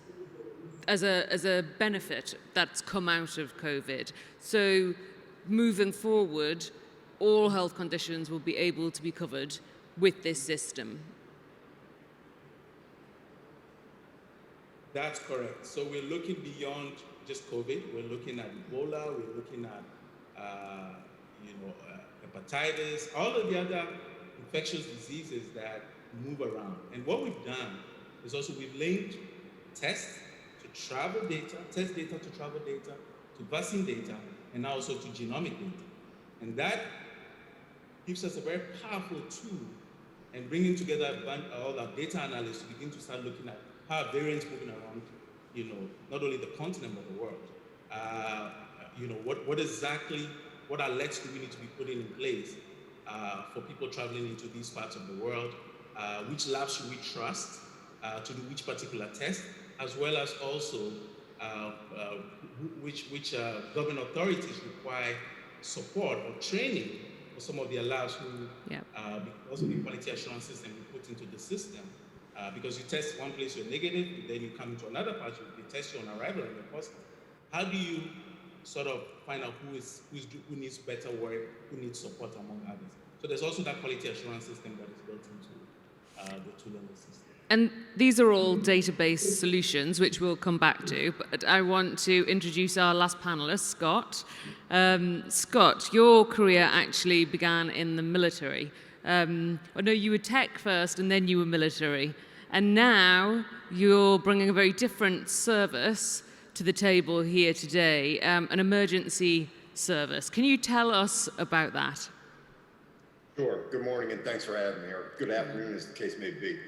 as a benefit that's come out of COVID. So moving forward, all health conditions will be able to be covered with this system. That's correct. So we're looking beyond just COVID. We're looking at Ebola. We're looking at hepatitis, all of the other infectious diseases that move around. And what we've done is also we've linked tests to travel data, test data to travel data, to vaccine data, and now also to genomic data. And that gives us a very powerful tool and bringing together all our data analysts to begin to start looking at how variants moving around, what what alerts do we need to be putting in place for people traveling into these parts of the world? Which labs should we trust to do which particular test, as well as also which government authorities require support or training for some of their labs who, because of the quality assurance system we put into the system, because you test one place, you're negative, then you come into another part, they test you on arrival and you're positive. How do you sort of find out who needs better work, who needs support among others? So there's also that quality assurance system that is built into the tool and the system. And these are all database solutions, which we'll come back to. But I want to introduce our last panelist, Scott. Scott, your career actually began in the military. No, you were tech first, and then you were military. And now you're bringing a very different service to the table here today, an emergency service. Can you tell us about that? Sure. Good morning, and thanks for having me, or good afternoon, as the case may be.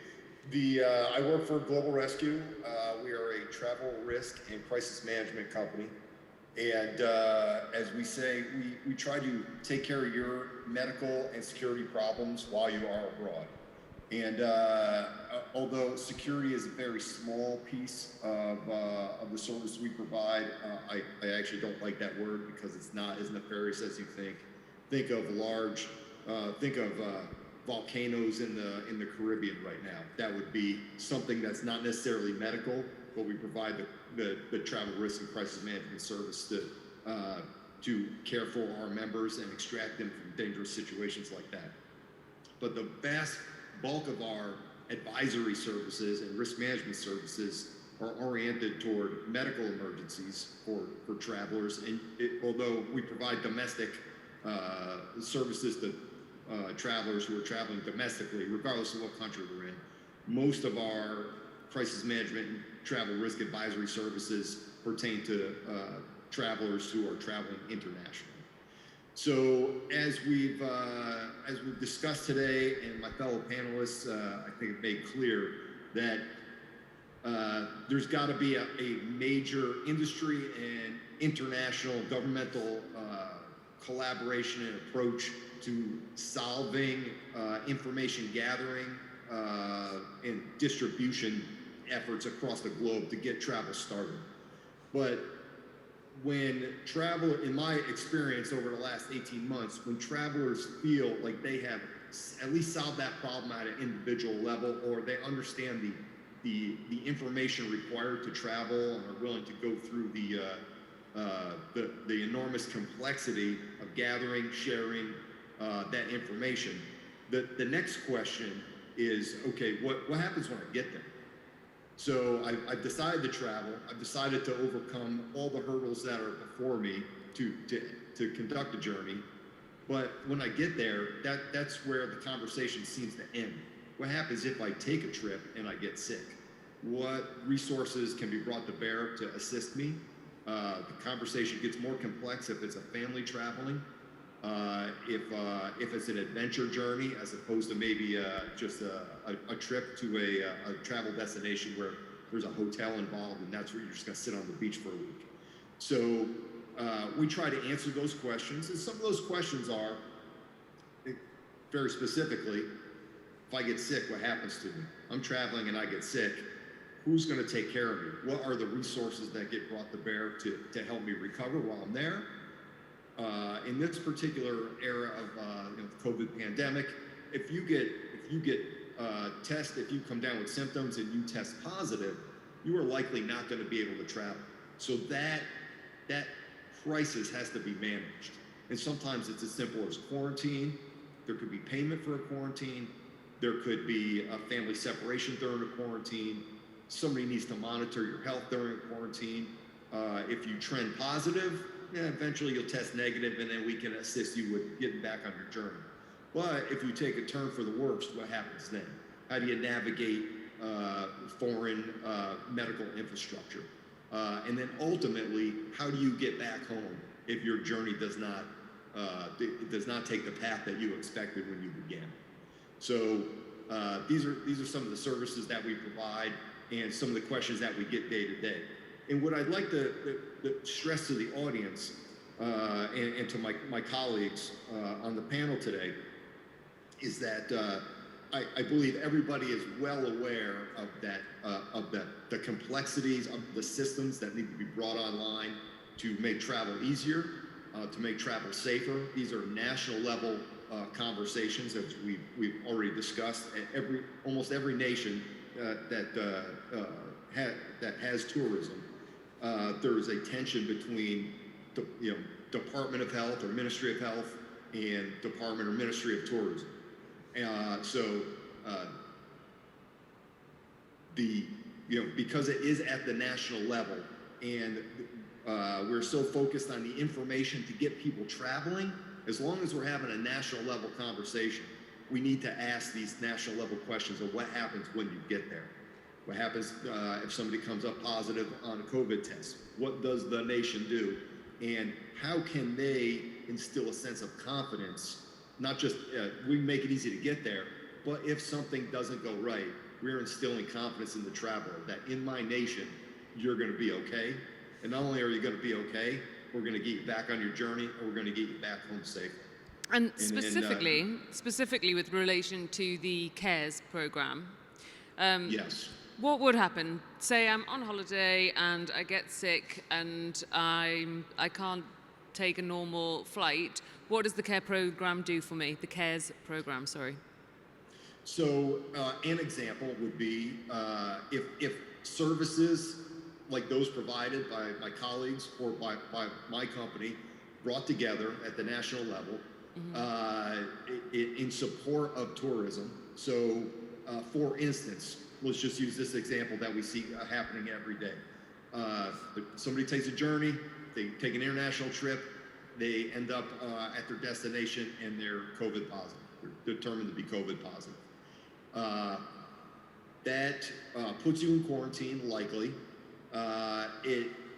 I work for Global Rescue. We are a travel risk and crisis management company. And as we say, we try to take care of your medical and security problems while you are abroad. And although security is a very small piece of the service we provide, I actually don't like that word because it's not as nefarious as you think. Think of volcanoes in the Caribbean right now. That would be something that's not necessarily medical, but we provide the travel risk and crisis management service to care for our members and extract them from dangerous situations like that. But the vast bulk of our advisory services and risk management services are oriented toward medical emergencies for travelers. And although we provide domestic services to travelers who are traveling domestically, regardless of what country we're in, most of our crisis management and travel risk advisory services pertain to travelers who are traveling internationally. So as we've discussed today, and my fellow panelists, I think it made clear that there's got to be a major industry and international governmental collaboration and approach to solving information gathering and distribution efforts across the globe to get travel started. But when travel, in my experience over the last 18 months, when travelers feel like they have at least solved that problem at an individual level, or they understand the information required to travel and are willing to go through the enormous complexity of gathering, sharing that information, the next question is, okay, what happens when I get there? So I've decided to travel. I've decided to overcome all the hurdles that are before me to conduct a journey. But when I get there, that's where the conversation seems to end. What happens if I take a trip and I get sick? What resources can be brought to bear to assist me? The conversation gets more complex if it's a family traveling. If it's an adventure journey, as opposed to maybe just a trip to a travel destination where there's a hotel involved and that's where you're just gonna sit on the beach for a week. So we try to answer those questions, and some of those questions are, very specifically, if I get sick, what happens to me? I'm traveling and I get sick, who's gonna take care of me? What are the resources that get brought to bear to help me recover while I'm there? In this particular era of the COVID pandemic, if you come down with symptoms and you test positive, you are likely not going to be able to travel. So that crisis has to be managed. And sometimes it's as simple as quarantine. There could be payment for a quarantine. There could be a family separation during a quarantine. Somebody needs to monitor your health during a quarantine. If you trend positive, eventually you'll test negative, and then we can assist you with getting back on your journey. But if you take a turn for the worst, what happens then? How do you navigate foreign medical infrastructure? And then ultimately, how do you get back home if your journey does not take the path that you expected when you began? So these are some of the services that we provide and some of the questions that we get day to day. And what I'd like to stress to the audience and to my colleagues on the panel today, is that I believe everybody is well aware of that, the complexities of the systems that need to be brought online to make travel easier, to make travel safer. These are national level conversations, as we've already discussed. Almost every nation that has tourism, there is a tension between Department of Health or Ministry of Health and Department or Ministry of Tourism. Because it is at the national level, and we're so focused on the information to get people traveling, as long as we're having a national level conversation, we need to ask these national level questions of what happens when you get there. What happens if somebody comes up positive on a COVID test? What does the nation do? And how can they instill a sense of confidence? Not just, we make it easy to get there, but if something doesn't go right, we're instilling confidence in the traveler that in my nation, you're gonna be okay. And not only are you gonna be okay, we're gonna get you back on your journey, and we're gonna get you back home safe. And specifically with relation to the CARES program, yes. What would happen? Say I'm on holiday and I get sick and I can't take a normal flight. What does the CARE program do for me? The CARES program, sorry. So an example would be if services like those provided by my colleagues or by my company brought together at the national level in support of tourism. So for instance, let's just use this example that we see happening every day. Somebody takes a journey, they take an international trip, they end up at their destination and they're COVID positive. They're determined to be COVID positive. That puts you in quarantine, likely.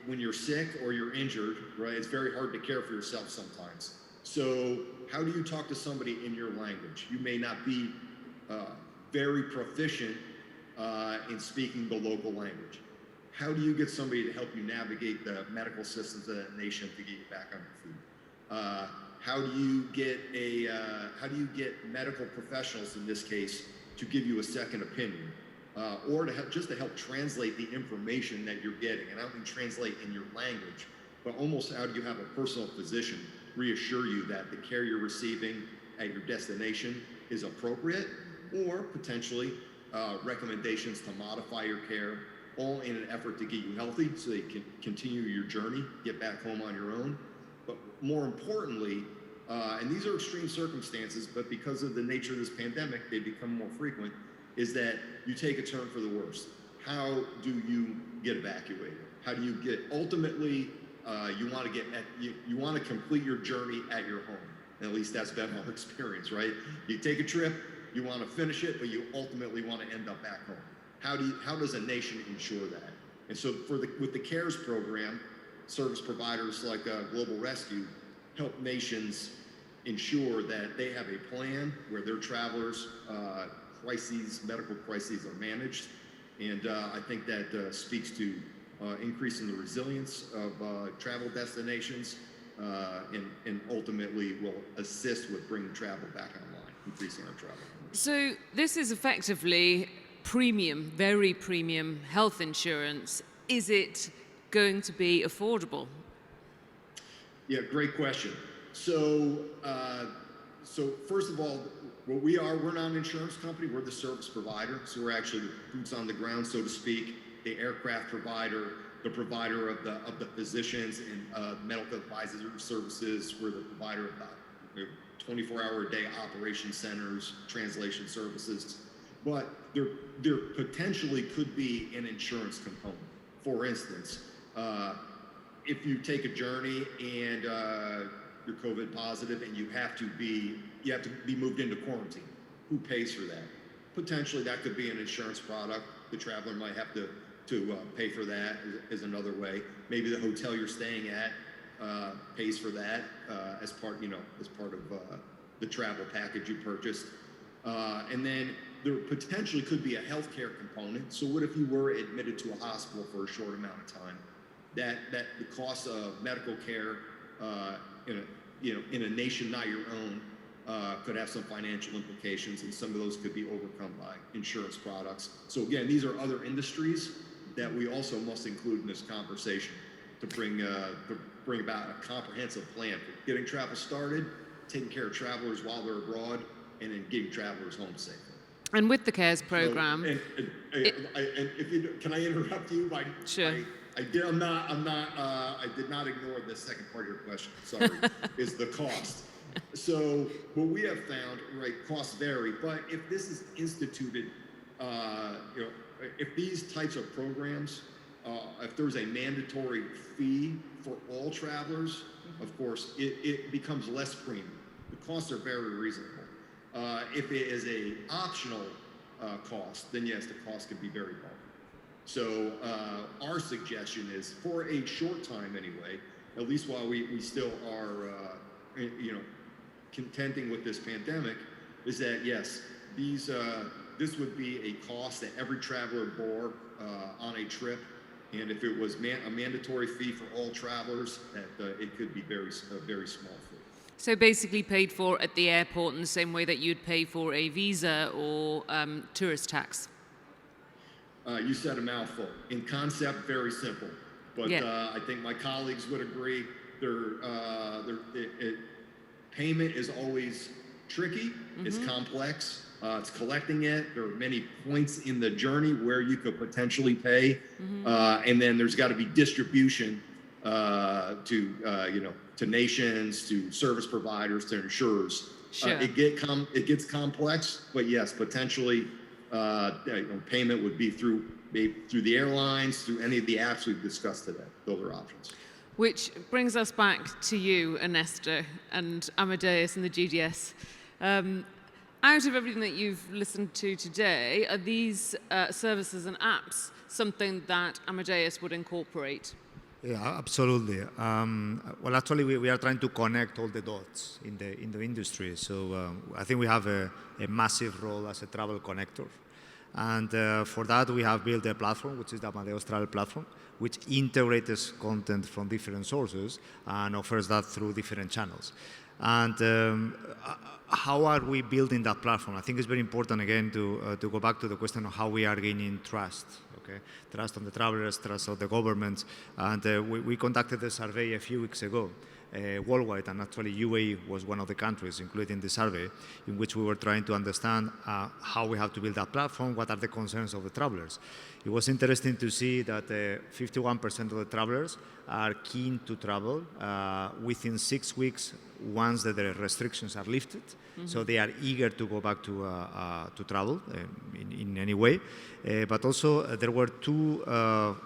When you're sick or you're injured, right, it's very hard to care for yourself sometimes. So how do you talk to somebody in your language? You may not be very proficient in speaking the local language. How do you get somebody to help you navigate the medical systems of that nation to get you back on your feet? How do you get medical professionals in this case to give you a second opinion, or to help translate the information that you're getting? And I don't mean translate in your language, but almost how do you have a personal physician reassure you that the care you're receiving at your destination is appropriate, or potentially recommendations to modify your care, all in an effort to get you healthy so that you can continue your journey, get back home on your own. But more importantly, and these are extreme circumstances, but because of the nature of this pandemic, they become more frequent, is that you take a turn for the worst. How do you get evacuated? How do you get, ultimately, you want to complete your journey at your home. And at least that's been our experience, right? You take a trip, you want to finish it, but you ultimately want to end up back home. How does a nation ensure that? And so with the CARES program, service providers like Global Rescue help nations ensure that they have a plan where their travelers' medical crises are managed. And I think that speaks to increasing the resilience of travel destinations and ultimately will assist with bringing travel back online, increasing our travel. So this is effectively premium, very premium health insurance. Is it going to be affordable? Yeah, great question. So first of all, we're not an insurance company, we're the service provider. So we're actually the boots on the ground, so to speak, the aircraft provider, the provider of the physicians and medical advisory services. We're the provider of the 24-hour-a-day operation centers, translation services. But there potentially could be an insurance component. For instance, if you take a journey and you're COVID positive and you have to be moved into quarantine, who pays for that? Potentially that could be an insurance product. The traveler might have to pay for that is another way. Maybe the hotel you're staying at pays for that as part of the travel package you purchased. And then there potentially could be a healthcare component. So what if you were admitted to a hospital for a short amount of time? That the cost of medical care in a nation not your own could have some financial implications, and some of those could be overcome by insurance products. So again, these are other industries that we also must include in this conversation to bring about a comprehensive plan for getting travel started, taking care of travelers while they're abroad, and then getting travelers home safely. And with the CARES program, Can I interrupt you? Sure. I did not ignore the second part of your question. Sorry, is the cost. So what we have found, right? Costs vary, but if this is instituted, if these types of programs, if there's a mandatory fee for all travelers, of course, it becomes less premium. The costs are very reasonable. If it is a optional cost, then yes, the cost could be very bulky. So our suggestion is, for a short time anyway, at least while we still are, contending with this pandemic, is that yes, this would be a cost that every traveler bore on a trip, and if it was a mandatory fee for all travelers, that it could be a very small fee. so basically paid for at the airport in the same way that you'd pay for a visa or tourist tax. You said a mouthful. In concept, very simple, but yeah. I think my colleagues would agree. Payment is always tricky. Mm-hmm. It's complex. It's collecting it. There are many points in the journey where you could potentially pay, mm-hmm. And then there's got to be distribution to nations, to service providers, to insurers. Sure. It gets complex, but yes, potentially payment would be through the airlines, through any of the apps we've discussed today. Those are options. Which brings us back to you, Ernesto, and Amadeus and the GDS. Out of everything that you've listened to today, are these services and apps something that Amadeus would incorporate? Yeah, absolutely. Well, actually, we are trying to connect all the dots in the industry. So I think we have a massive role as a travel connector. And for that, we have built a platform, which is the Amadeus Travel Platform, which integrates content from different sources and offers that through different channels. And how are we building that platform? I think it's very important, again, to go back to the question of how we are gaining trust. Okay? Trust on the travelers, trust on the governments. And we conducted a survey a few weeks ago, worldwide, and actually UAE was one of the countries included in the survey, in which we were trying to understand how we have to build that platform, what are the concerns of the travelers. It was interesting to see that 51% of the travelers are keen to travel within 6 weeks once the restrictions are lifted. Mm-hmm. So they are eager to go back to travel in any way. But also there were two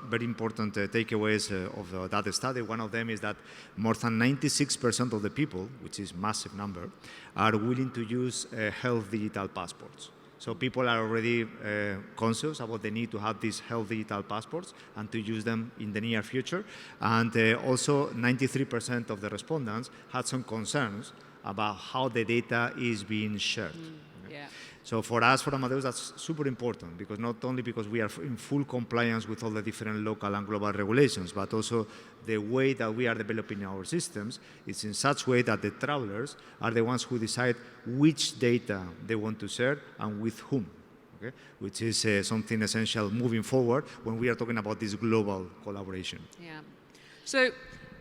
very important takeaways of that study. One of them is that more than 96% of the people, which is a massive number, are willing to use health digital passports. So people are already conscious about the need to have these health digital passports and to use them in the near future. And also 93% of the respondents had some concerns about how the data is being shared. Yeah. So for us, for Amadeus, that's super important, because not only because we are in full compliance with all the different local and global regulations, but also the way that we are developing our systems is in such a way that the travelers are the ones who decide which data they want to share and with whom, okay? Which is something essential moving forward when we are talking about this global collaboration. Yeah. So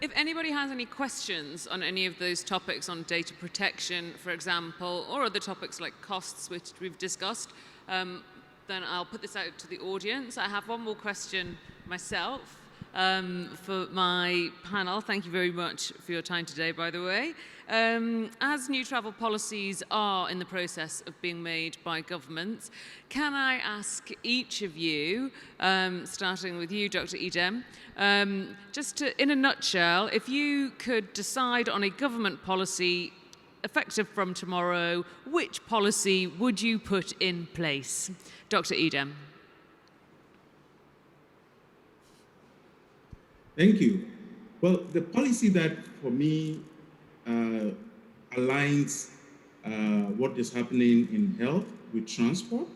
if anybody has any questions on any of those topics on data protection, for example, or other topics like costs, which we've discussed, then I'll put this out to the audience. I have one more question myself for my panel. Thank you very much for your time today, by the way. As new travel policies are in the process of being made by governments, can I ask each of you, starting with you, Dr. Idem, just to, in a nutshell, if you could decide on a government policy effective from tomorrow, which policy would you put in place? Dr. Idem. Thank you. Well, the policy that, for me, aligns what is happening in health with transport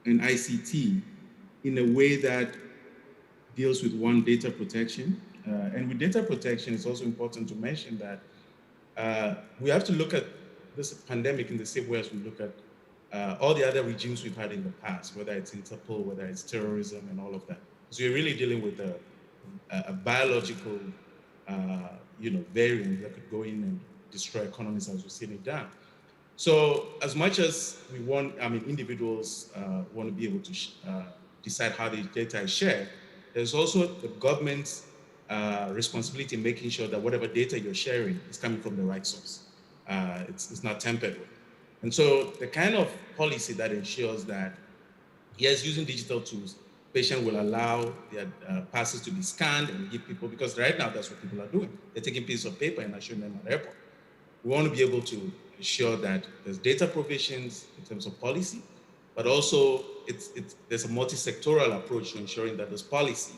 and ICT in a way that deals with, one, data protection, And with data protection, it's also important to mention that we have to look at this pandemic in the same way as we look at all the other regimes we've had in the past, whether it's Interpol, whether it's terrorism and all of that. So you're really dealing with a biological variant that could go in and destroy economies as we've seen it done. So as much as we want, individuals want to be able to decide how the data is shared, there's also the government's responsibility in making sure that whatever data you're sharing is coming from the right source. It's not tampered with. And so the kind of policy that ensures that, yes, using digital tools, patient will allow their passes to be scanned and give people, because right now that's what people are doing. They're taking pieces of paper and showing them at the airport. We want to be able to ensure that there's data provisions in terms of policy, but also there's a multi-sectoral approach to ensuring that this policy,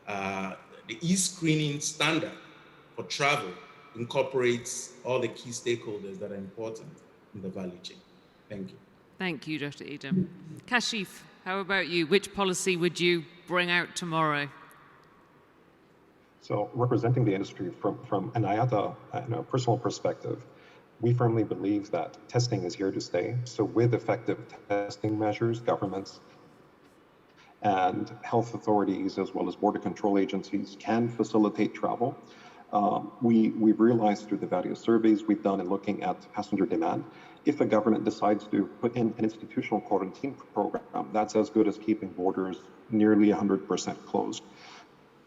the e-screening standard for travel incorporates all the key stakeholders that are important in the value chain. Thank you. Thank you, Dr. Edom. Kashif, how about you? Which policy would you bring out tomorrow? So representing the industry from an IATA personal perspective, we firmly believe that testing is here to stay. So with effective testing measures, governments and health authorities, as well as border control agencies, can facilitate travel. We've realized through the various surveys we've done in looking at passenger demand, if a government decides to put in an institutional quarantine program, that's as good as keeping borders nearly 100% closed.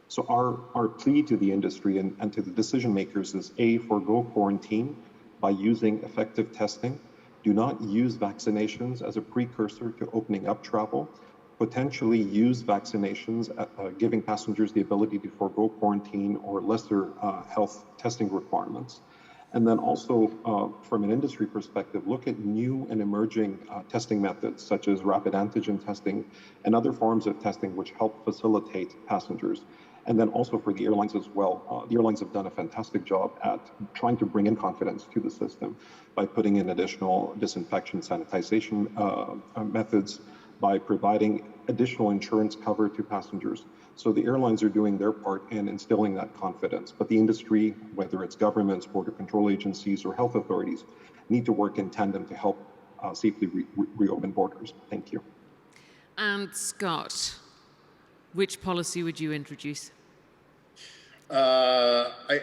So our plea to the industry and to the decision makers is A, forgo quarantine by using effective testing. Do not use vaccinations as a precursor to opening up travel. Potentially use vaccinations, giving passengers the ability to forgo quarantine or lesser health testing requirements. And then also, from an industry perspective, look at new and emerging testing methods, such as rapid antigen testing and other forms of testing which help facilitate passengers. And then also for the airlines as well, the airlines have done a fantastic job at trying to bring in confidence to the system by putting in additional disinfection, sanitization methods, by providing additional insurance cover to passengers. So the airlines are doing their part in instilling that confidence, but the industry, whether it's governments, border control agencies, or health authorities, need to work in tandem to help safely reopen borders. Thank you. And Scott, which policy would you introduce? I'm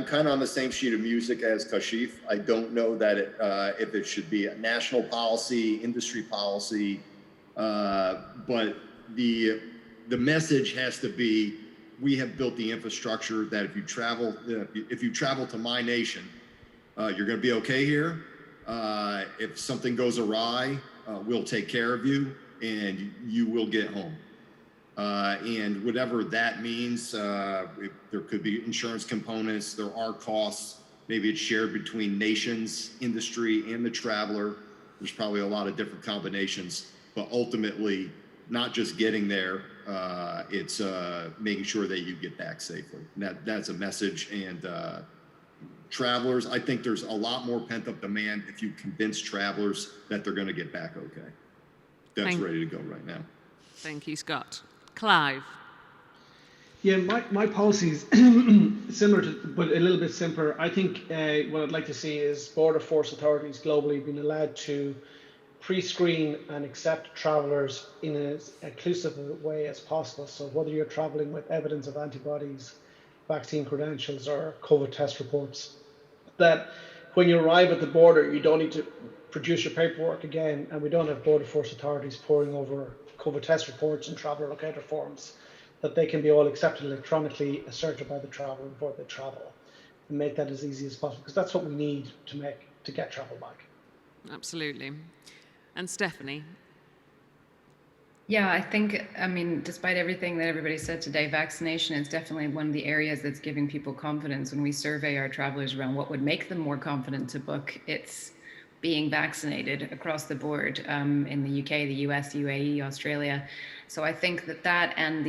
kind of on the same sheet of music as Kashif. I don't know that if it should be a national policy, industry policy, but the message has to be: we have built the infrastructure that if you travel to my nation, you're going to be okay here. If something goes awry, we'll take care of you, and you will get home. And whatever that means, there could be insurance components, there are costs, maybe it's shared between nations, industry, and the traveler. There's probably a lot of different combinations, but ultimately, not just getting there, it's making sure that you get back safely. And that's a message. And travelers, I think there's a lot more pent-up demand if you convince travelers that they're going to get back okay. That's ready to go right now. Thank you, Scott. Clive. Yeah, my policy is similar to, but a little bit simpler. I think what I'd like to see is border force authorities globally being allowed to pre-screen and accept travelers in as inclusive a way as possible. So whether you're traveling with evidence of antibodies, vaccine credentials, or COVID test reports, that when you arrive at the border, you don't need to produce your paperwork again, and we don't have border force authorities poring over COVID test reports and traveler locator forms, that they can be all accepted electronically, asserted by the traveler before they travel, and make that as easy as possible, because that's what we need to get travel back. Absolutely. And Stephanie? Yeah, I think, despite everything that everybody said today, vaccination is definitely one of the areas that's giving people confidence. When we survey our travelers around what would make them more confident to book, it's being vaccinated across the board in the UK, the US, UAE, Australia. So I think that and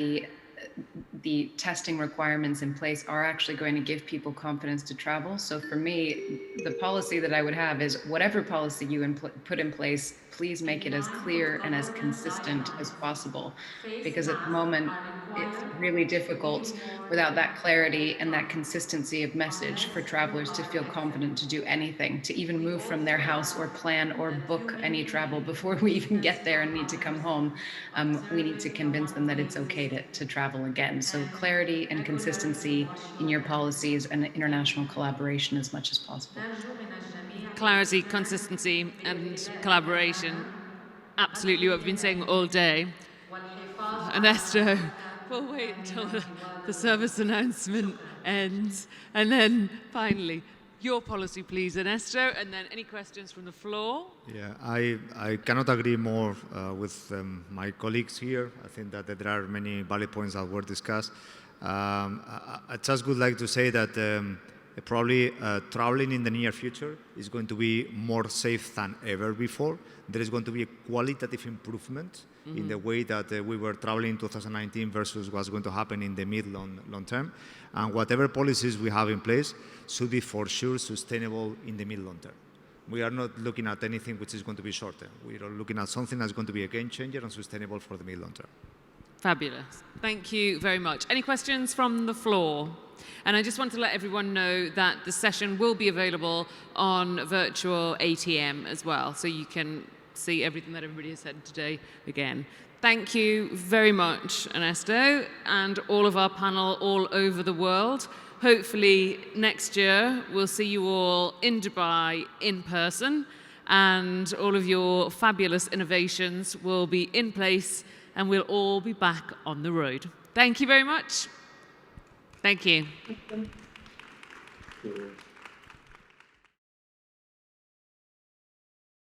the testing requirements in place are actually going to give people confidence to travel. So for me, the policy that I would have is whatever policy you put in place, please make it as clear and as consistent as possible. Because at the moment, it's really difficult without that clarity and that consistency of message for travelers to feel confident to do anything, to even move from their house or plan or book any travel before we even get there and need to come home. We need to convince them that it's okay to travel again. So clarity and consistency in your policies and international collaboration as much as possible. Clarity, consistency, and collaboration. Absolutely what we've been saying all day. Ernesto, we'll wait until the service announcement ends. And then finally, your policy, please, Ernesto. And then any questions from the floor? Yeah, I cannot agree more with my colleagues here. I think that there are many valid points that were discussed. I just would like to say that probably traveling in the near future is going to be more safe than ever before. There is going to be a qualitative improvement in the way that we were traveling in 2019 versus what's going to happen in the mid-long term. And whatever policies we have in place should be for sure sustainable in the mid-long term. We are not looking at anything which is going to be short term. We are looking at something that's going to be a game changer and sustainable for the mid-long term. Fabulous. Thank you very much. Any questions from the floor? And I just want to let everyone know that the session will be available on virtual ATM as well, so you can see everything that everybody has said today again. Thank you very much, Ernesto, and all of our panel all over the world. Hopefully next year we'll see you all in Dubai in person, and all of your fabulous innovations will be in place, and we'll all be back on the road. Thank you very much. Thank you. Thank you.